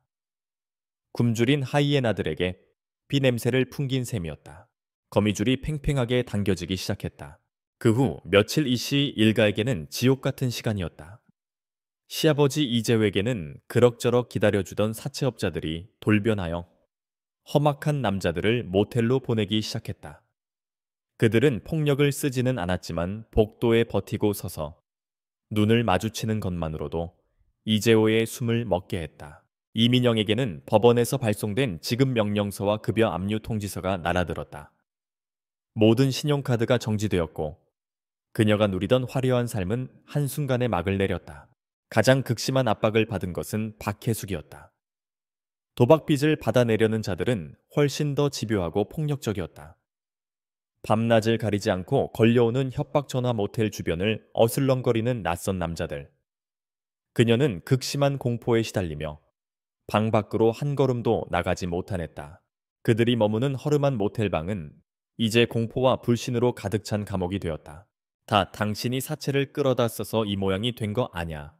굶주린 하이에나들에게 피냄새를 풍긴 셈이었다. 거미줄이 팽팽하게 당겨지기 시작했다. 그 후 며칠 이씨 일가에게는 지옥 같은 시간이었다. 시아버지 이재호에게는 그럭저럭 기다려주던 사채업자들이 돌변하여 험악한 남자들을 모텔로 보내기 시작했다. 그들은 폭력을 쓰지는 않았지만 복도에 버티고 서서 눈을 마주치는 것만으로도 이재호의 숨을 먹게 했다. 이민영에게는 법원에서 발송된 지급 명령서와 급여 압류 통지서가 날아들었다. 모든 신용카드가 정지되었고 그녀가 누리던 화려한 삶은 한순간에 막을 내렸다. 가장 극심한 압박을 받은 것은 박혜숙이었다. 도박빚을 받아내려는 자들은 훨씬 더 집요하고 폭력적이었다. 밤낮을 가리지 않고 걸려오는 협박 전화 모텔 주변을 어슬렁거리는 낯선 남자들. 그녀는 극심한 공포에 시달리며 방 밖으로 한 걸음도 나가지 못하냈다. 그들이 머무는 허름한 모텔방은 이제 공포와 불신으로 가득 찬 감옥이 되었다. 다 당신이 사채를 끌어다 써서 이 모양이 된 거 아냐.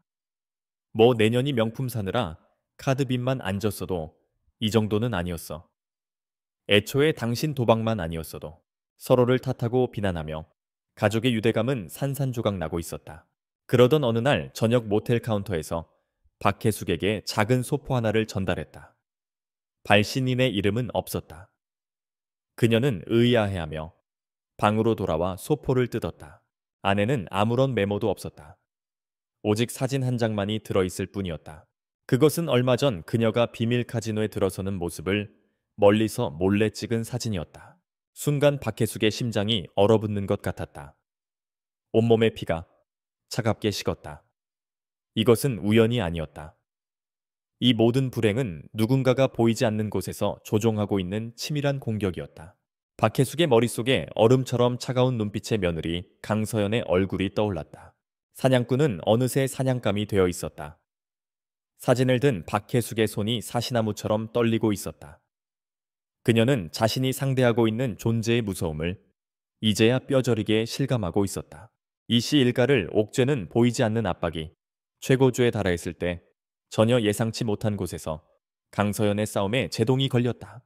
뭐 내년이 명품 사느라 카드빚만 안 졌어도 이 정도는 아니었어. 애초에 당신 도박만 아니었어도. 서로를 탓하고 비난하며 가족의 유대감은 산산조각 나고 있었다. 그러던 어느 날 저녁 모텔 카운터에서 박혜숙에게 작은 소포 하나를 전달했다. 발신인의 이름은 없었다. 그녀는 의아해하며 방으로 돌아와 소포를 뜯었다. 안에는 아무런 메모도 없었다. 오직 사진 한 장만이 들어있을 뿐이었다. 그것은 얼마 전 그녀가 비밀 카지노에 들어서는 모습을 멀리서 몰래 찍은 사진이었다. 순간 박혜숙의 심장이 얼어붙는 것 같았다. 온몸의 피가 차갑게 식었다. 이것은 우연이 아니었다. 이 모든 불행은 누군가가 보이지 않는 곳에서 조종하고 있는 치밀한 공격이었다. 박혜숙의 머릿속에 얼음처럼 차가운 눈빛의 며느리 강서연의 얼굴이 떠올랐다. 사냥꾼은 어느새 사냥감이 되어 있었다. 사진을 든 박혜숙의 손이 사시나무처럼 떨리고 있었다. 그녀는 자신이 상대하고 있는 존재의 무서움을 이제야 뼈저리게 실감하고 있었다. 이씨 일가를 옥죄는 보이지 않는 압박이 최고조에 달하였을 때 전혀 예상치 못한 곳에서 강서연의 싸움에 제동이 걸렸다.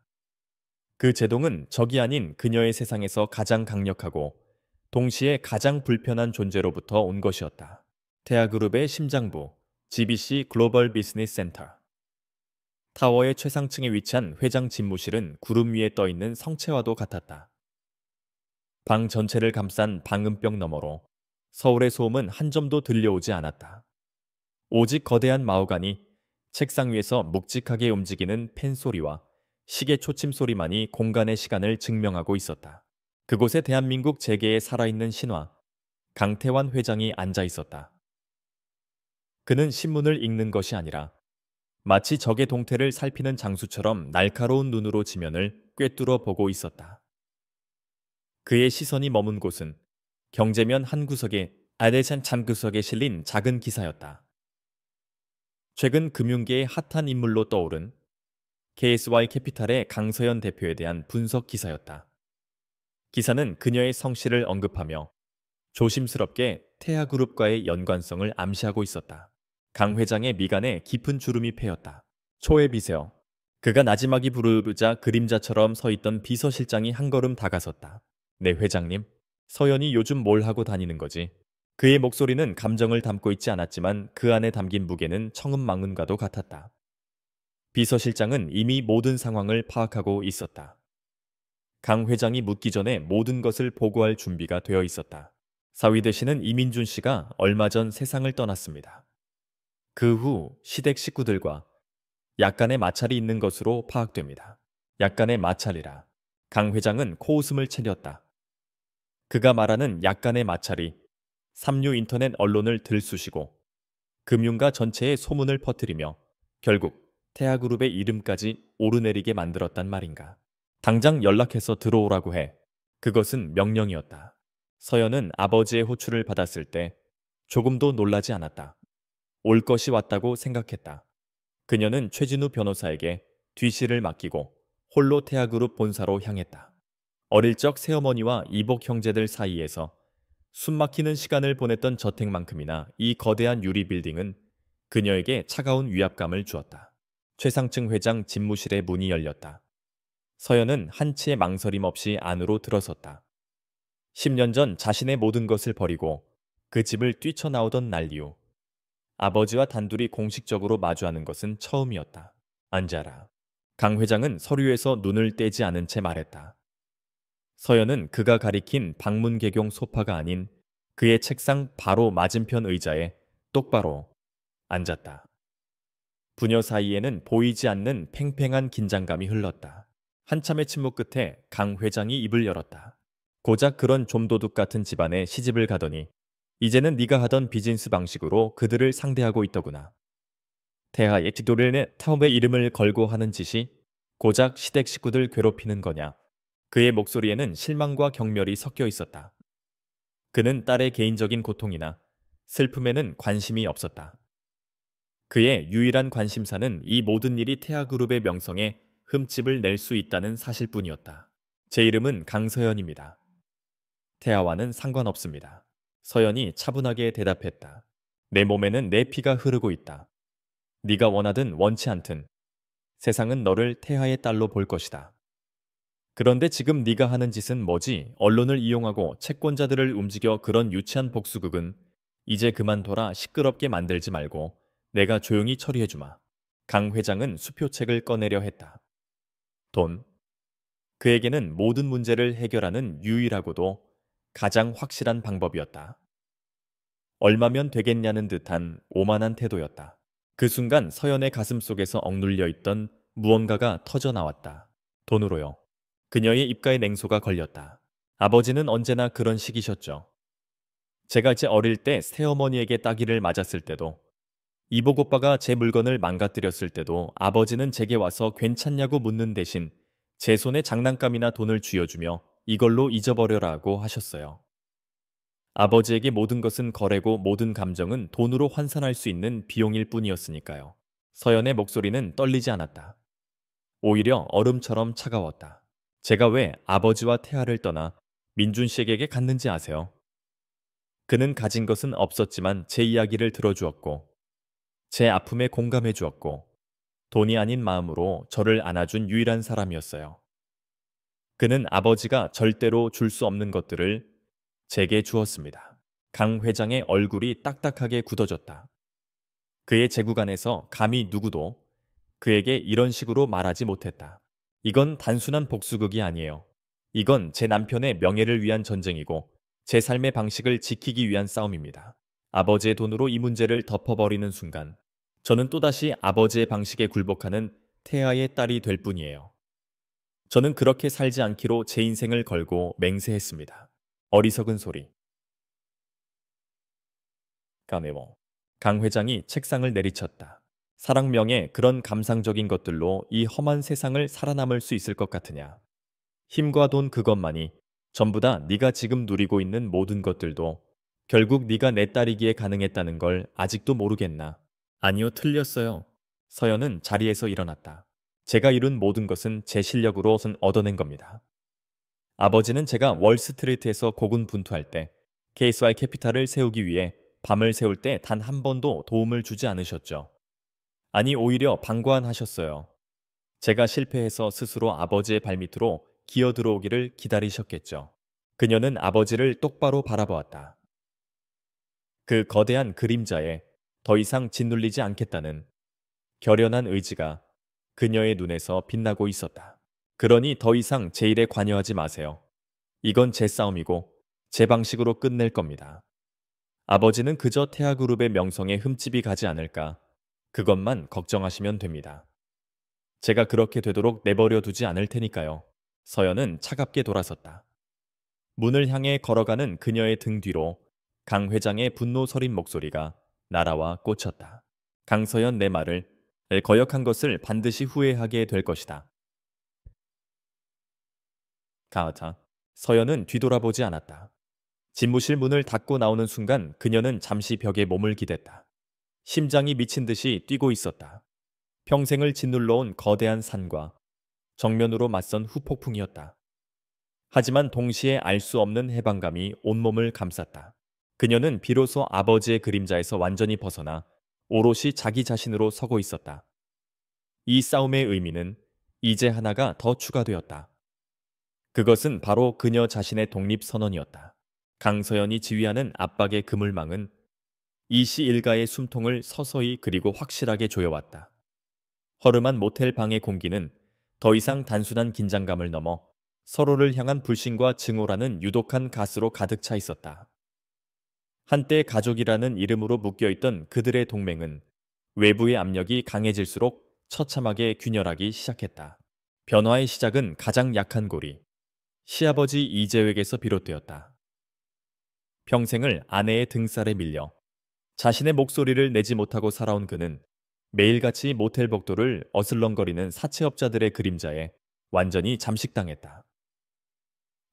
그 제동은 적이 아닌 그녀의 세상에서 가장 강력하고 동시에 가장 불편한 존재로부터 온 것이었다. 태아그룹의 심장부 GBC 글로벌 비즈니스 센터. 타워의 최상층에 위치한 회장 집무실은 구름 위에 떠 있는 성체와도 같았다. 방 전체를 감싼 방음벽 너머로 서울의 소음은 한 점도 들려오지 않았다. 오직 거대한 마호가니 책상 위에서 묵직하게 움직이는 펜 소리와 시계 초침 소리만이 공간의 시간을 증명하고 있었다. 그곳에 대한민국 재계의 살아있는 신화 강태환 회장이 앉아 있었다. 그는 신문을 읽는 것이 아니라 마치 적의 동태를 살피는 장수처럼 날카로운 눈으로 지면을 꿰뚫어 보고 있었다. 그의 시선이 머문 곳은 경제면 한 구석에 아래찬 잠구석에 실린 작은 기사였다. 최근 금융계의 핫한 인물로 떠오른 KSY 캐피탈의 강서연 대표에 대한 분석 기사였다. 기사는 그녀의 성씨를 언급하며 조심스럽게 태아그룹과의 연관성을 암시하고 있었다. 강 회장의 미간에 깊은 주름이 패였다. 초의 비세어. 그가 나지막이 부르자 그림자처럼 서 있던 비서실장이 한 걸음 다가섰다. 네 회장님, 서연이 요즘 뭘 하고 다니는 거지? 그의 목소리는 감정을 담고 있지 않았지만 그 안에 담긴 무게는 청음망은과도 같았다. 비서실장은 이미 모든 상황을 파악하고 있었다. 강 회장이 묻기 전에 모든 것을 보고할 준비가 되어 있었다. 사위 되시는 이민준 씨가 얼마 전 세상을 떠났습니다. 그 후 시댁 식구들과 약간의 마찰이 있는 것으로 파악됩니다. 약간의 마찰이라. 강 회장은 코웃음을 채렸다. 그가 말하는 약간의 마찰이 삼류 인터넷 언론을 들쑤시고 금융가 전체에 소문을 퍼뜨리며 결국 태아그룹의 이름까지 오르내리게 만들었단 말인가. 당장 연락해서 들어오라고 해. 그것은 명령이었다. 서연은 아버지의 호출을 받았을 때 조금도 놀라지 않았다. 올 것이 왔다고 생각했다. 그녀는 최진우 변호사에게 뒤실을 맡기고 홀로 태아그룹 본사로 향했다. 어릴 적 새어머니와 이복 형제들 사이에서 숨막히는 시간을 보냈던 저택만큼이나 이 거대한 유리 빌딩은 그녀에게 차가운 위압감을 주었다. 최상층 회장 집무실의 문이 열렸다. 서연은 한치의 망설임 없이 안으로 들어섰다. 10년 전 자신의 모든 것을 버리고 그 집을 뛰쳐나오던 날 이후 아버지와 단둘이 공식적으로 마주하는 것은 처음이었다. 앉아라. 강 회장은 서류에서 눈을 떼지 않은 채 말했다. 서연은 그가 가리킨 방문개경 소파가 아닌 그의 책상 바로 맞은편 의자에 똑바로 앉았다. 부녀 사이에는 보이지 않는 팽팽한 긴장감이 흘렀다. 한참의 침묵 끝에 강 회장이 입을 열었다. 고작 그런 좀도둑 같은 집안에 시집을 가더니 이제는 네가 하던 비즈니스 방식으로 그들을 상대하고 있더구나. 태하의 디도렐네 타움의 이름을 걸고 하는 짓이 고작 시댁 식구들 괴롭히는 거냐. 그의 목소리에는 실망과 경멸이 섞여 있었다. 그는 딸의 개인적인 고통이나 슬픔에는 관심이 없었다. 그의 유일한 관심사는 이 모든 일이 태아그룹의 명성에 흠집을 낼 수 있다는 사실뿐이었다. 제 이름은 강서연입니다. 태아와는 상관없습니다. 서연이 차분하게 대답했다. 내 몸에는 내 피가 흐르고 있다. 네가 원하든 원치 않든 세상은 너를 태아의 딸로 볼 것이다. 그런데 지금 네가 하는 짓은 뭐지? 언론을 이용하고 채권자들을 움직여 그런 유치한 복수극은 이제 그만둬라. 시끄럽게 만들지 말고 내가 조용히 처리해주마. 강 회장은 수표책을 꺼내려 했다. 돈. 그에게는 모든 문제를 해결하는 유일하고도 가장 확실한 방법이었다. 얼마면 되겠냐는 듯한 오만한 태도였다. 그 순간 서연의 가슴 속에서 억눌려 있던 무언가가 터져 나왔다. 돈으로요. 그녀의 입가에 냉소가 걸렸다. 아버지는 언제나 그런 식이셨죠. 제가 제 어릴 때 새어머니에게 따귀를 맞았을 때도 이복 오빠가 제 물건을 망가뜨렸을 때도 아버지는 제게 와서 괜찮냐고 묻는 대신 제 손에 장난감이나 돈을 쥐어주며 이걸로 잊어버려라고 하셨어요. 아버지에게 모든 것은 거래고 모든 감정은 돈으로 환산할 수 있는 비용일 뿐이었으니까요. 서연의 목소리는 떨리지 않았다. 오히려 얼음처럼 차가웠다. 제가 왜 아버지와 태아를 떠나 민준 씨에게 갔는지 아세요? 그는 가진 것은 없었지만 제 이야기를 들어주었고 제 아픔에 공감해 주었고 돈이 아닌 마음으로 저를 안아준 유일한 사람이었어요. 그는 아버지가 절대로 줄 수 없는 것들을 제게 주었습니다. 강 회장의 얼굴이 딱딱하게 굳어졌다. 그의 재구간에서 감히 누구도 그에게 이런 식으로 말하지 못했다. 이건 단순한 복수극이 아니에요. 이건 제 남편의 명예를 위한 전쟁이고 제 삶의 방식을 지키기 위한 싸움입니다. 아버지의 돈으로 이 문제를 덮어버리는 순간 저는 또다시 아버지의 방식에 굴복하는 태아의 딸이 될 뿐이에요. 저는 그렇게 살지 않기로 제 인생을 걸고 맹세했습니다. 어리석은 소리. 까메모. 강 회장이 책상을 내리쳤다. 사랑 명예 그런 감상적인 것들로 이 험한 세상을 살아남을 수 있을 것 같으냐. 힘과 돈 그것만이 전부 다 네가 지금 누리고 있는 모든 것들도 결국 네가 내 딸이기에 가능했다는 걸 아직도 모르겠나. 아니요, 틀렸어요. 서연은 자리에서 일어났다. 제가 이룬 모든 것은 제 실력으로선 얻어낸 겁니다. 아버지는 제가 월스트리트에서 고군분투할 때 KSY 캐피탈을 세우기 위해 밤을 새울 때 단 한 번도 도움을 주지 않으셨죠. 아니, 오히려 방관하셨어요. 제가 실패해서 스스로 아버지의 발밑으로 기어 들어오기를 기다리셨겠죠. 그녀는 아버지를 똑바로 바라보았다. 그 거대한 그림자에 더 이상 짓눌리지 않겠다는 결연한 의지가 그녀의 눈에서 빛나고 있었다. 그러니 더 이상 제 일에 관여하지 마세요. 이건 제 싸움이고 제 방식으로 끝낼 겁니다. 아버지는 그저 태아그룹의 명성에 흠집이 가지 않을까 그것만 걱정하시면 됩니다. 제가 그렇게 되도록 내버려 두지 않을 테니까요. 서연은 차갑게 돌아섰다. 문을 향해 걸어가는 그녀의 등 뒤로 강 회장의 분노 서린 목소리가 날아와 꽂혔다. 강서연 내 말을 거역한 것을 반드시 후회하게 될 것이다. 가하타. 서연은 뒤돌아보지 않았다. 집무실 문을 닫고 나오는 순간 그녀는 잠시 벽에 몸을 기댔다. 심장이 미친 듯이 뛰고 있었다. 평생을 짓눌러온 거대한 산과 정면으로 맞선 후폭풍이었다. 하지만 동시에 알 수 없는 해방감이 온몸을 감쌌다. 그녀는 비로소 아버지의 그림자에서 완전히 벗어나 오롯이 자기 자신으로 서고 있었다. 이 싸움의 의미는 이제 하나가 더 추가되었다. 그것은 바로 그녀 자신의 독립선언이었다. 강서연이 지휘하는 압박의 그물망은 이씨 일가의 숨통을 서서히 그리고 확실하게 조여왔다. 허름한 모텔 방의 공기는 더 이상 단순한 긴장감을 넘어 서로를 향한 불신과 증오라는 유독한 가스로 가득 차 있었다. 한때 가족이라는 이름으로 묶여있던 그들의 동맹은 외부의 압력이 강해질수록 처참하게 균열하기 시작했다. 변화의 시작은 가장 약한 고리, 시아버지 이재획에서 비롯되었다. 평생을 아내의 등살에 밀려 자신의 목소리를 내지 못하고 살아온 그는 매일같이 모텔 복도를 어슬렁거리는 사채업자들의 그림자에 완전히 잠식당했다.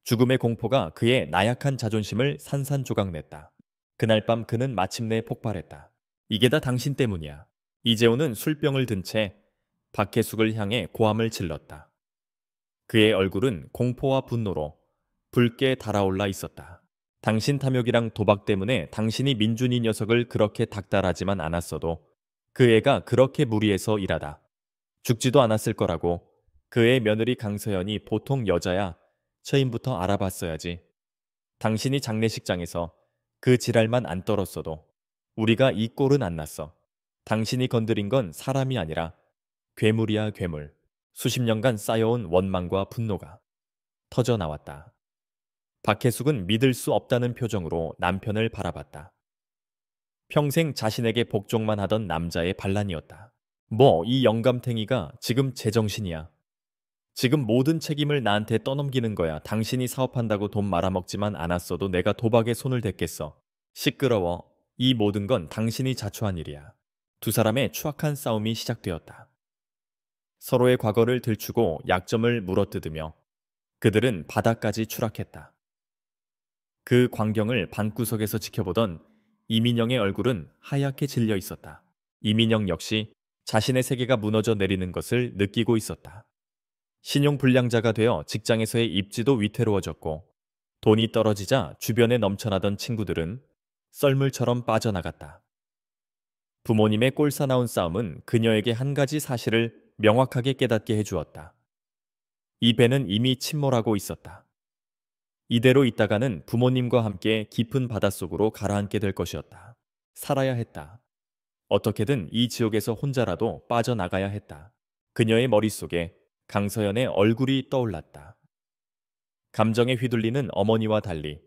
죽음의 공포가 그의 나약한 자존심을 산산조각냈다. 그날 밤 그는 마침내 폭발했다. 이게 다 당신 때문이야. 이재호는 술병을 든 채 박혜숙을 향해 고함을 질렀다. 그의 얼굴은 공포와 분노로 붉게 달아올라 있었다. 당신 탐욕이랑 도박 때문에 당신이 민준이 녀석을 그렇게 닥달하지만 않았어도 그 애가 그렇게 무리해서 일하다 죽지도 않았을 거라고. 그의 며느리 강서연이 보통 여자야 처음부터 알아봤어야지. 당신이 장례식장에서 그 지랄만 안 떨었어도 우리가 이 꼴은 안 났어. 당신이 건드린 건 사람이 아니라 괴물이야 괴물. 수십 년간 쌓여온 원망과 분노가 터져 나왔다. 박혜숙은 믿을 수 없다는 표정으로 남편을 바라봤다. 평생 자신에게 복종만 하던 남자의 반란이었다. 뭐 이 영감탱이가 지금 제정신이야. 지금 모든 책임을 나한테 떠넘기는 거야. 당신이 사업한다고 돈 말아먹지만 않았어도 내가 도박에 손을 댔겠어. 시끄러워. 이 모든 건 당신이 자초한 일이야. 두 사람의 추악한 싸움이 시작되었다. 서로의 과거를 들추고 약점을 물어뜯으며 그들은 바닥까지 추락했다. 그 광경을 방구석에서 지켜보던 이민영의 얼굴은 하얗게 질려 있었다. 이민영 역시 자신의 세계가 무너져 내리는 것을 느끼고 있었다. 신용불량자가 되어 직장에서의 입지도 위태로워졌고 돈이 떨어지자 주변에 넘쳐나던 친구들은 썰물처럼 빠져나갔다. 부모님의 꼴사나운 싸움은 그녀에게 한 가지 사실을 명확하게 깨닫게 해주었다. 이 배는 이미 침몰하고 있었다. 이대로 있다가는 부모님과 함께 깊은 바닷속으로 가라앉게 될 것이었다. 살아야 했다. 어떻게든 이 지옥에서 혼자라도 빠져나가야 했다. 그녀의 머릿속에 강서연의 얼굴이 떠올랐다. 감정에 휘둘리는 어머니와 달리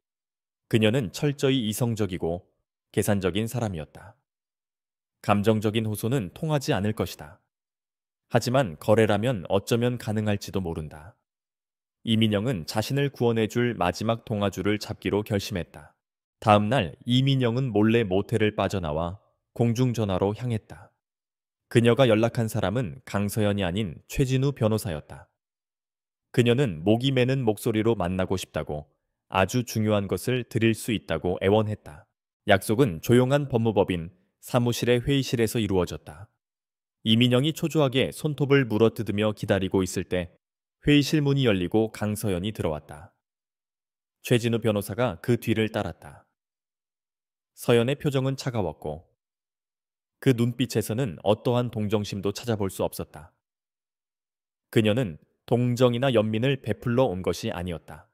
그녀는 철저히 이성적이고 계산적인 사람이었다. 감정적인 호소는 통하지 않을 것이다. 하지만 거래라면 어쩌면 가능할지도 모른다. 이민영은 자신을 구원해줄 마지막 동아줄을 잡기로 결심했다. 다음 날 이민영은 몰래 모텔을 빠져나와 공중전화로 향했다. 그녀가 연락한 사람은 강서연이 아닌 최진우 변호사였다. 그녀는 목이 매는 목소리로 만나고 싶다고, 아주 중요한 것을 드릴 수 있다고 애원했다. 약속은 조용한 법무법인 사무실의 회의실에서 이루어졌다. 이민영이 초조하게 손톱을 물어뜯으며 기다리고 있을 때 회의실 문이 열리고 강서연이 들어왔다. 최진우 변호사가 그 뒤를 따랐다. 서연의 표정은 차가웠고 그 눈빛에서는 어떠한 동정심도 찾아볼 수 없었다. 그녀는 동정이나 연민을 베풀러 온 것이 아니었다.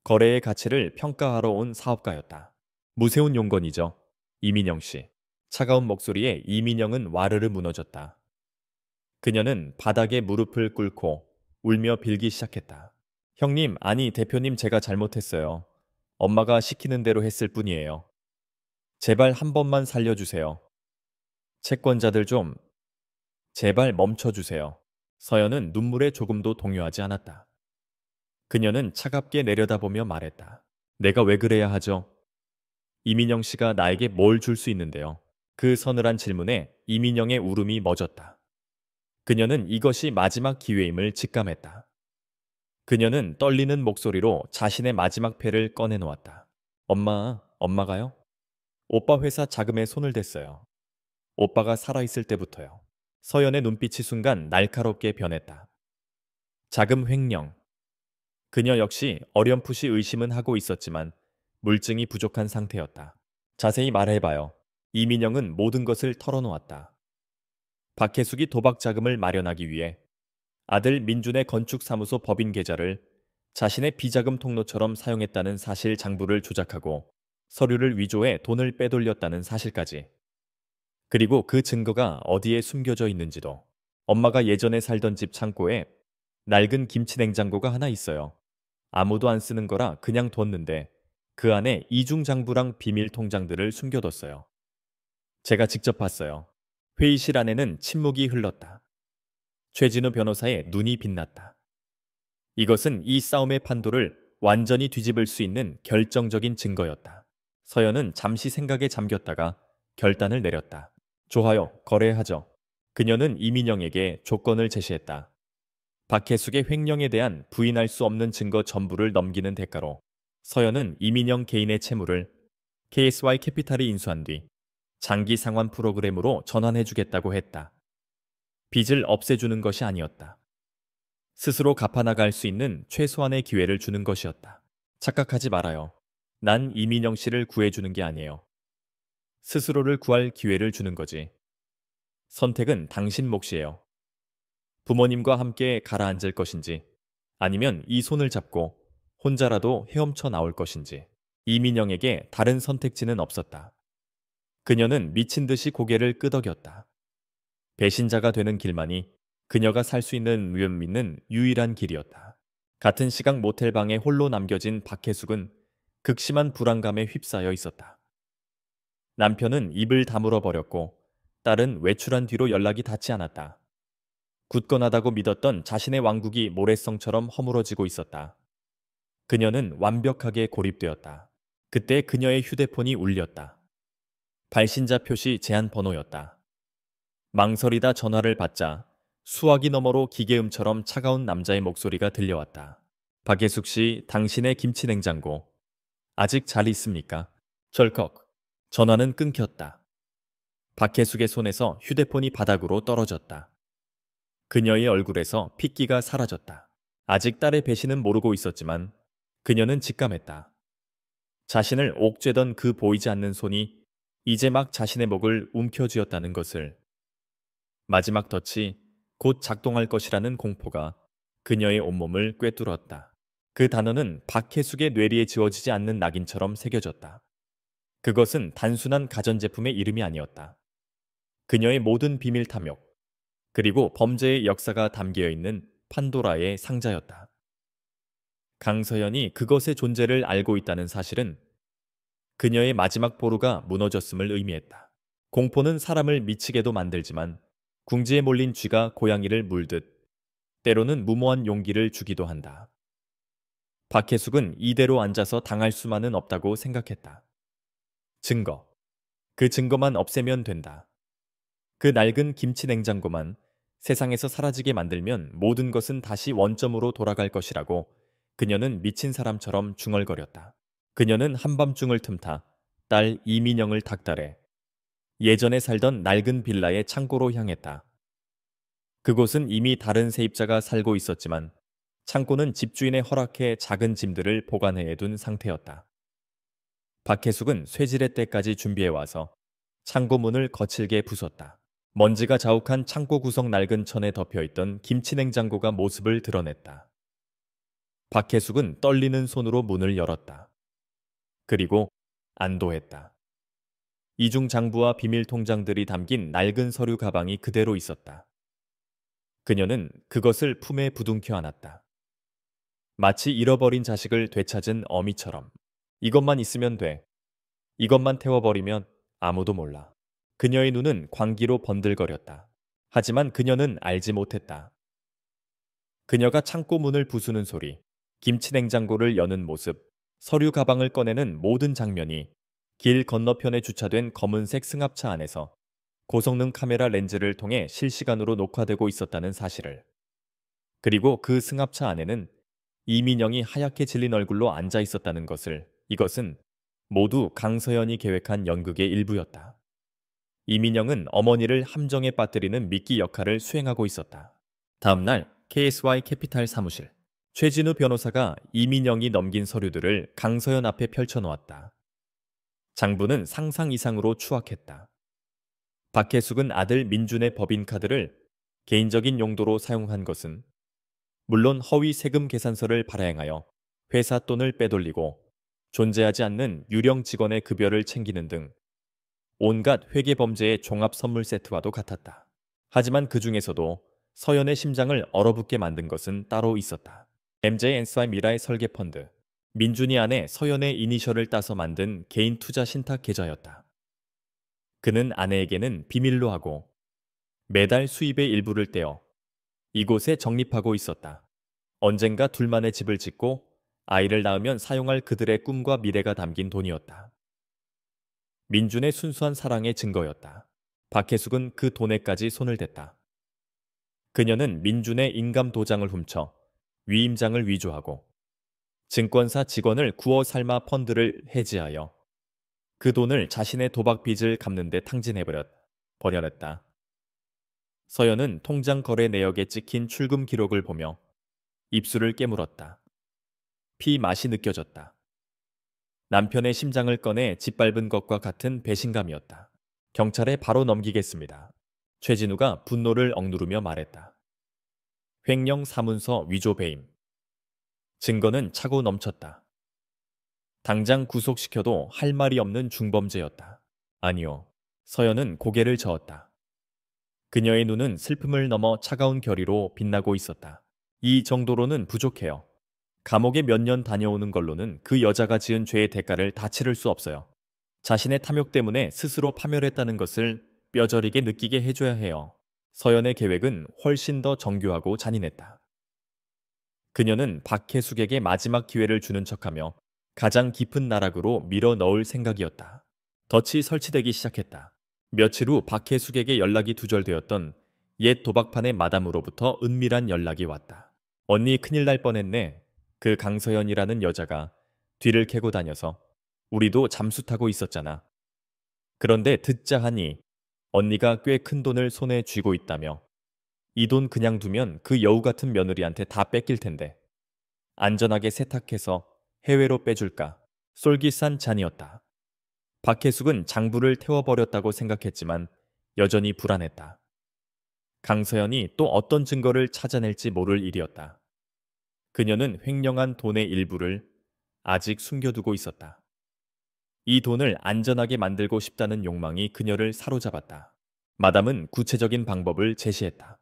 거래의 가치를 평가하러 온 사업가였다. 무세운 용건이죠. 이민영 씨. 차가운 목소리에 이민영은 와르르 무너졌다. 그녀는 바닥에 무릎을 꿇고 울며 빌기 시작했다. 형님, 아니 대표님 제가 잘못했어요. 엄마가 시키는 대로 했을 뿐이에요. 제발 한 번만 살려주세요. 채권자들 좀 제발 멈춰주세요. 서연은 눈물에 조금도 동요하지 않았다. 그녀는 차갑게 내려다보며 말했다. 내가 왜 그래야 하죠? 이민영 씨가 나에게 뭘 줄 수 있는데요. 그 서늘한 질문에 이민영의 울음이 멎었다. 그녀는 이것이 마지막 기회임을 직감했다. 그녀는 떨리는 목소리로 자신의 마지막 패를 꺼내놓았다. 엄마가요? 오빠 회사 자금에 손을 댔어요. 오빠가 살아있을 때부터요. 서연의 눈빛이 순간 날카롭게 변했다. 자금 횡령. 그녀 역시 어렴풋이 의심은 하고 있었지만 물증이 부족한 상태였다. 자세히 말해봐요. 이민영은 모든 것을 털어놓았다. 박혜숙이 도박 자금을 마련하기 위해 아들 민준의 건축사무소 법인 계좌를 자신의 비자금 통로처럼 사용했다는 사실 장부를 조작하고 서류를 위조해 돈을 빼돌렸다는 사실까지. 그리고 그 증거가 어디에 숨겨져 있는지도. 엄마가 예전에 살던 집 창고에 낡은 김치 냉장고가 하나 있어요. 아무도 안 쓰는 거라 그냥 뒀는데 그 안에 이중 장부랑 비밀 통장들을 숨겨뒀어요. 제가 직접 봤어요. 회의실 안에는 침묵이 흘렀다. 최진우 변호사의 눈이 빛났다. 이것은 이 싸움의 판도를 완전히 뒤집을 수 있는 결정적인 증거였다. 서연은 잠시 생각에 잠겼다가 결단을 내렸다. 좋아요, 거래하죠. 그녀는 이민영에게 조건을 제시했다. 박혜숙의 횡령에 대한 부인할 수 없는 증거 전부를 넘기는 대가로 서연은 이민영 개인의 채무를 KSY 캐피탈이 인수한 뒤 장기 상환 프로그램으로 전환해주겠다고 했다. 빚을 없애주는 것이 아니었다. 스스로 갚아나갈 수 있는 최소한의 기회를 주는 것이었다. 착각하지 말아요. 난 이민영 씨를 구해주는 게 아니에요. 스스로를 구할 기회를 주는 거지. 선택은 당신 몫이에요. 부모님과 함께 가라앉을 것인지, 아니면 이 손을 잡고 혼자라도 헤엄쳐 나올 것인지. 이민영에게 다른 선택지는 없었다. 그녀는 미친 듯이 고개를 끄덕였다. 배신자가 되는 길만이 그녀가 살 수 있는 위험 믿는 유일한 길이었다. 같은 시각 모텔방에 홀로 남겨진 박혜숙은 극심한 불안감에 휩싸여 있었다. 남편은 입을 다물어 버렸고 딸은 외출한 뒤로 연락이 닿지 않았다. 굳건하다고 믿었던 자신의 왕국이 모래성처럼 허물어지고 있었다. 그녀는 완벽하게 고립되었다. 그때 그녀의 휴대폰이 울렸다. 발신자 표시 제한 번호였다. 망설이다 전화를 받자 수화기 너머로 기계음처럼 차가운 남자의 목소리가 들려왔다. 박예숙 씨, 당신의 김치 냉장고 아직 잘 있습니까? 철컥. 전화는 끊겼다. 박혜숙의 손에서 휴대폰이 바닥으로 떨어졌다. 그녀의 얼굴에서 핏기가 사라졌다. 아직 딸의 배신은 모르고 있었지만 그녀는 직감했다. 자신을 옥죄던 그 보이지 않는 손이 이제 막 자신의 목을 움켜쥐었다는 것을. 마지막 덫이 곧 작동할 것이라는 공포가 그녀의 온몸을 꿰뚫었다. 그 단어는 박혜숙의 뇌리에 지워지지 않는 낙인처럼 새겨졌다. 그것은 단순한 가전제품의 이름이 아니었다. 그녀의 모든 비밀 탐욕, 그리고 범죄의 역사가 담겨 있는 판도라의 상자였다. 강서연이 그것의 존재를 알고 있다는 사실은 그녀의 마지막 보루가 무너졌음을 의미했다. 공포는 사람을 미치게도 만들지만 궁지에 몰린 쥐가 고양이를 물듯 때로는 무모한 용기를 주기도 한다. 박혜숙은 이대로 앉아서 당할 수만은 없다고 생각했다. 증거. 그 증거만 없애면 된다. 그 낡은 김치 냉장고만 세상에서 사라지게 만들면 모든 것은 다시 원점으로 돌아갈 것이라고 그녀는 미친 사람처럼 중얼거렸다. 그녀는 한밤중을 틈타 딸 이민영을 닥달해 예전에 살던 낡은 빌라의 창고로 향했다. 그곳은 이미 다른 세입자가 살고 있었지만 창고는 집주인의 허락해 작은 짐들을 보관해둔 상태였다. 박혜숙은 쇠지렛 때까지 준비해와서 창고 문을 거칠게 부쉈다. 먼지가 자욱한 창고 구석 낡은 천에 덮여있던 김치냉장고가 모습을 드러냈다. 박혜숙은 떨리는 손으로 문을 열었다. 그리고 안도했다. 이중 장부와 비밀 통장들이 담긴 낡은 서류 가방이 그대로 있었다. 그녀는 그것을 품에 부둥켜 안았다. 마치 잃어버린 자식을 되찾은 어미처럼. 이것만 있으면 돼. 이것만 태워버리면 아무도 몰라. 그녀의 눈은 광기로 번들거렸다. 하지만 그녀는 알지 못했다. 그녀가 창고 문을 부수는 소리, 김치 냉장고를 여는 모습, 서류 가방을 꺼내는 모든 장면이 길 건너편에 주차된 검은색 승합차 안에서 고성능 카메라 렌즈를 통해 실시간으로 녹화되고 있었다는 사실을. 그리고 그 승합차 안에는 이민영이 하얗게 질린 얼굴로 앉아 있었다는 것을. 이것은 모두 강서연이 계획한 연극의 일부였다. 이민영은 어머니를 함정에 빠뜨리는 미끼 역할을 수행하고 있었다. 다음 날 KSY 캐피탈 사무실. 최진우 변호사가 이민영이 넘긴 서류들을 강서연 앞에 펼쳐놓았다. 장부는 상상 이상으로 추악했다. 박혜숙은 아들 민준의 법인카드를 개인적인 용도로 사용한 것은 물론 허위 세금 계산서를 발행하여 회사 돈을 빼돌리고 존재하지 않는 유령 직원의 급여를 챙기는 등 온갖 회계 범죄의 종합 선물 세트와도 같았다. 하지만 그 중에서도 서연의 심장을 얼어붙게 만든 것은 따로 있었다. MJNSI 미라의 설계 펀드. 민준이 안에 서연의 이니셜을 따서 만든 개인 투자 신탁 계좌였다. 그는 아내에게는 비밀로 하고 매달 수입의 일부를 떼어 이곳에 적립하고 있었다. 언젠가 둘만의 집을 짓고 아이를 낳으면 사용할 그들의 꿈과 미래가 담긴 돈이었다. 민준의 순수한 사랑의 증거였다. 박혜숙은 그 돈에까지 손을 댔다. 그녀는 민준의 인감 도장을 훔쳐 위임장을 위조하고 증권사 직원을 구워 삶아 펀드를 해지하여 그 돈을 자신의 도박 빚을 갚는 데 탕진해버렸다. 서연은 통장 거래 내역에 찍힌 출금 기록을 보며 입술을 깨물었다. 피 맛이 느껴졌다. 남편의 심장을 꺼내 짓밟은 것과 같은 배신감이었다. 경찰에 바로 넘기겠습니다. 최진우가 분노를 억누르며 말했다. 횡령 사문서 위조 배임. 증거는 차고 넘쳤다. 당장 구속시켜도 할 말이 없는 중범죄였다. 아니요. 서연은 고개를 저었다. 그녀의 눈은 슬픔을 넘어 차가운 결의로 빛나고 있었다. 이 정도로는 부족해요. 감옥에 몇 년 다녀오는 걸로는 그 여자가 지은 죄의 대가를 다 치를 수 없어요. 자신의 탐욕 때문에 스스로 파멸했다는 것을 뼈저리게 느끼게 해줘야 해요. 서연의 계획은 훨씬 더 정교하고 잔인했다. 그녀는 박혜숙에게 마지막 기회를 주는 척하며 가장 깊은 나락으로 밀어 넣을 생각이었다. 덫이 설치되기 시작했다. 며칠 후 박혜숙에게 연락이 두절되었던 옛 도박판의 마담으로부터 은밀한 연락이 왔다. 언니 큰일 날 뻔했네. 그 강서연이라는 여자가 뒤를 캐고 다녀서 우리도 잠수 타고 있었잖아. 그런데 듣자 하니 언니가 꽤 큰 돈을 손에 쥐고 있다며 이 돈 그냥 두면 그 여우 같은 며느리한테 다 뺏길 텐데 안전하게 세탁해서 해외로 빼줄까? 쏠깃한 잔이었다. 박혜숙은 장부를 태워버렸다고 생각했지만 여전히 불안했다. 강서연이 또 어떤 증거를 찾아낼지 모를 일이었다. 그녀는 횡령한 돈의 일부를 아직 숨겨두고 있었다. 이 돈을 안전하게 만들고 싶다는 욕망이 그녀를 사로잡았다. 마담은 구체적인 방법을 제시했다.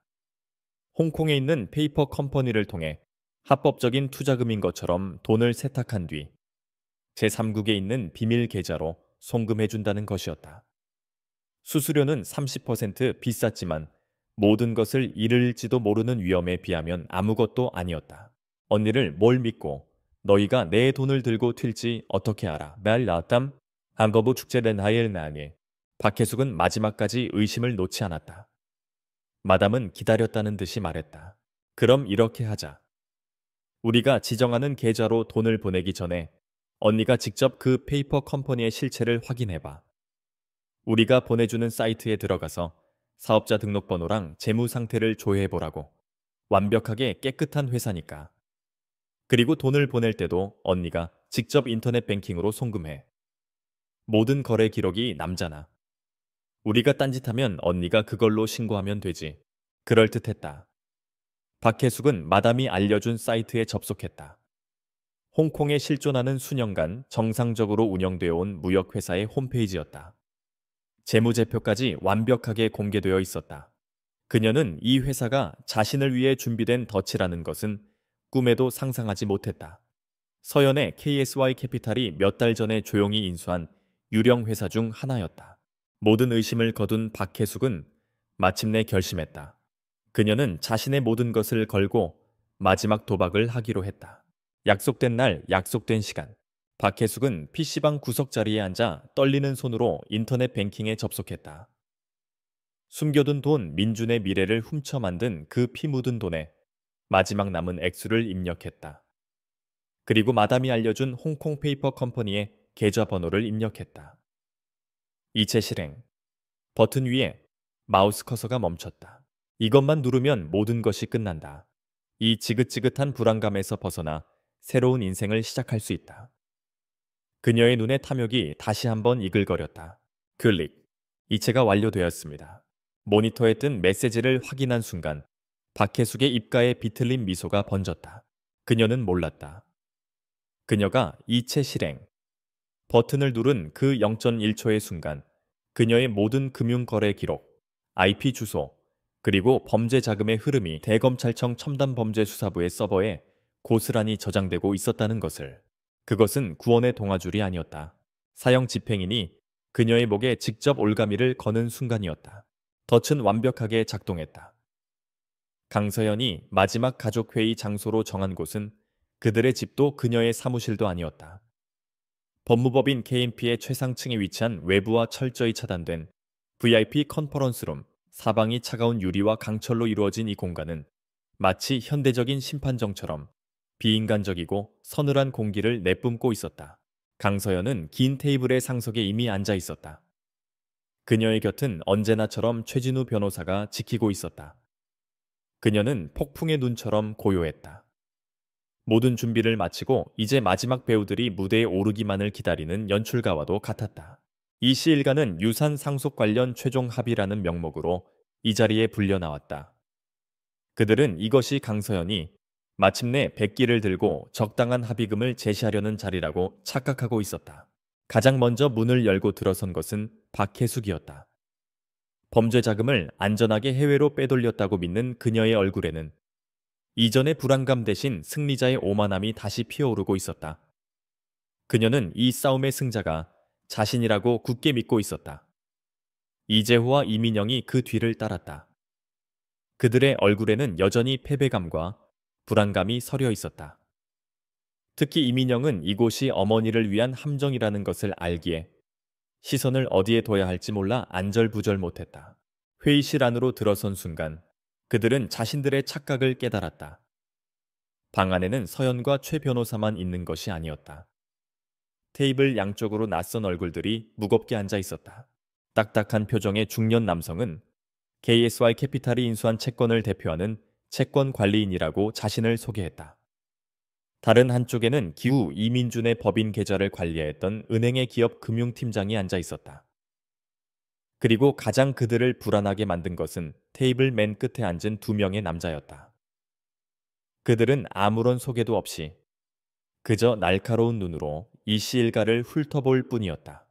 홍콩에 있는 페이퍼 컴퍼니를 통해 합법적인 투자금인 것처럼 돈을 세탁한 뒤 제3국에 있는 비밀 계좌로 송금해준다는 것이었다. 수수료는 30% 비쌌지만 모든 것을 잃을지도 모르는 위험에 비하면 아무것도 아니었다. 언니를 뭘 믿고 너희가 내 돈을 들고 튈지 어떻게 알아? 말 나왔담? 한거부 축제된 하일 나니. 박혜숙은 마지막까지 의심을 놓지 않았다. 마담은 기다렸다는 듯이 말했다. 그럼 이렇게 하자. 우리가 지정하는 계좌로 돈을 보내기 전에 언니가 직접 그 페이퍼 컴퍼니의 실체를 확인해봐. 우리가 보내주는 사이트에 들어가서 사업자 등록번호랑 재무 상태를 조회해보라고. 완벽하게 깨끗한 회사니까. 그리고 돈을 보낼 때도 언니가 직접 인터넷 뱅킹으로 송금해. 모든 거래 기록이 남잖아. 우리가 딴짓하면 언니가 그걸로 신고하면 되지. 그럴듯했다. 박혜숙은 마담이 알려준 사이트에 접속했다. 홍콩에 실존하는 수년간 정상적으로 운영되어 온 무역회사의 홈페이지였다. 재무제표까지 완벽하게 공개되어 있었다. 그녀는 이 회사가 자신을 위해 준비된 덫이라는 것은 꿈에도 상상하지 못했다. 서연의 KSY 캐피탈이 몇 달 전에 조용히 인수한 유령 회사 중 하나였다. 모든 의심을 거둔 박혜숙은 마침내 결심했다. 그녀는 자신의 모든 것을 걸고 마지막 도박을 하기로 했다. 약속된 날, 약속된 시간. 박혜숙은 PC방 구석자리에 앉아 떨리는 손으로 인터넷 뱅킹에 접속했다. 숨겨둔 돈 민준의 미래를 훔쳐 만든 그 피 묻은 돈에 마지막 남은 액수를 입력했다. 그리고 마담이 알려준 홍콩 페이퍼 컴퍼니의 계좌번호를 입력했다. 이체 실행. 버튼 위에 마우스 커서가 멈췄다. 이것만 누르면 모든 것이 끝난다. 이 지긋지긋한 불안감에서 벗어나 새로운 인생을 시작할 수 있다. 그녀의 눈에 탐욕이 다시 한번 이글거렸다. 클릭. 이체가 완료되었습니다. 모니터에 뜬 메시지를 확인한 순간 박혜숙의 입가에 비틀린 미소가 번졌다. 그녀는 몰랐다. 그녀가 이체 실행 버튼을 누른 그 0.1초의 순간 그녀의 모든 금융거래 기록, IP 주소, 그리고 범죄 자금의 흐름이 대검찰청 첨단범죄수사부의 서버에 고스란히 저장되고 있었다는 것을. 그것은 구원의 동아줄이 아니었다. 사형 집행인이 그녀의 목에 직접 올가미를 거는 순간이었다. 덫은 완벽하게 작동했다. 강서연이 마지막 가족회의 장소로 정한 곳은 그들의 집도 그녀의 사무실도 아니었다. 법무법인 KNP의 최상층에 위치한 외부와 철저히 차단된 VIP 컨퍼런스룸, 사방이 차가운 유리와 강철로 이루어진 이 공간은 마치 현대적인 심판정처럼 비인간적이고 서늘한 공기를 내뿜고 있었다. 강서연은 긴 테이블의 상석에 이미 앉아 있었다. 그녀의 곁은 언제나처럼 최진우 변호사가 지키고 있었다. 그녀는 폭풍의 눈처럼 고요했다. 모든 준비를 마치고 이제 마지막 배우들이 무대에 오르기만을 기다리는 연출가와도 같았다. 이 시일가는 유산 상속 관련 최종 합의라는 명목으로 이 자리에 불려 나왔다. 그들은 이것이 강서연이 마침내 백기를 들고 적당한 합의금을 제시하려는 자리라고 착각하고 있었다. 가장 먼저 문을 열고 들어선 것은 박혜숙이었다. 범죄 자금을 안전하게 해외로 빼돌렸다고 믿는 그녀의 얼굴에는 이전의 불안감 대신 승리자의 오만함이 다시 피어오르고 있었다. 그녀는 이 싸움의 승자가 자신이라고 굳게 믿고 있었다. 이재호와 이민영이 그 뒤를 따랐다. 그들의 얼굴에는 여전히 패배감과 불안감이 서려 있었다. 특히 이민영은 이곳이 어머니를 위한 함정이라는 것을 알기에 시선을 어디에 둬야 할지 몰라 안절부절 못했다. 회의실 안으로 들어선 순간 그들은 자신들의 착각을 깨달았다. 방 안에는 서연과 최 변호사만 있는 것이 아니었다. 테이블 양쪽으로 낯선 얼굴들이 무겁게 앉아 있었다. 딱딱한 표정의 중년 남성은 KSY 캐피탈이 인수한 채권을 대표하는 채권 관리인이라고 자신을 소개했다. 다른 한쪽에는 기후 이민준의 법인 계좌를 관리했던 은행의 기업 금융팀장이 앉아 있었다. 그리고 가장 그들을 불안하게 만든 것은 테이블 맨 끝에 앉은 두 명의 남자였다. 그들은 아무런 소개도 없이 그저 날카로운 눈으로 이 씨 일가를 훑어볼 뿐이었다.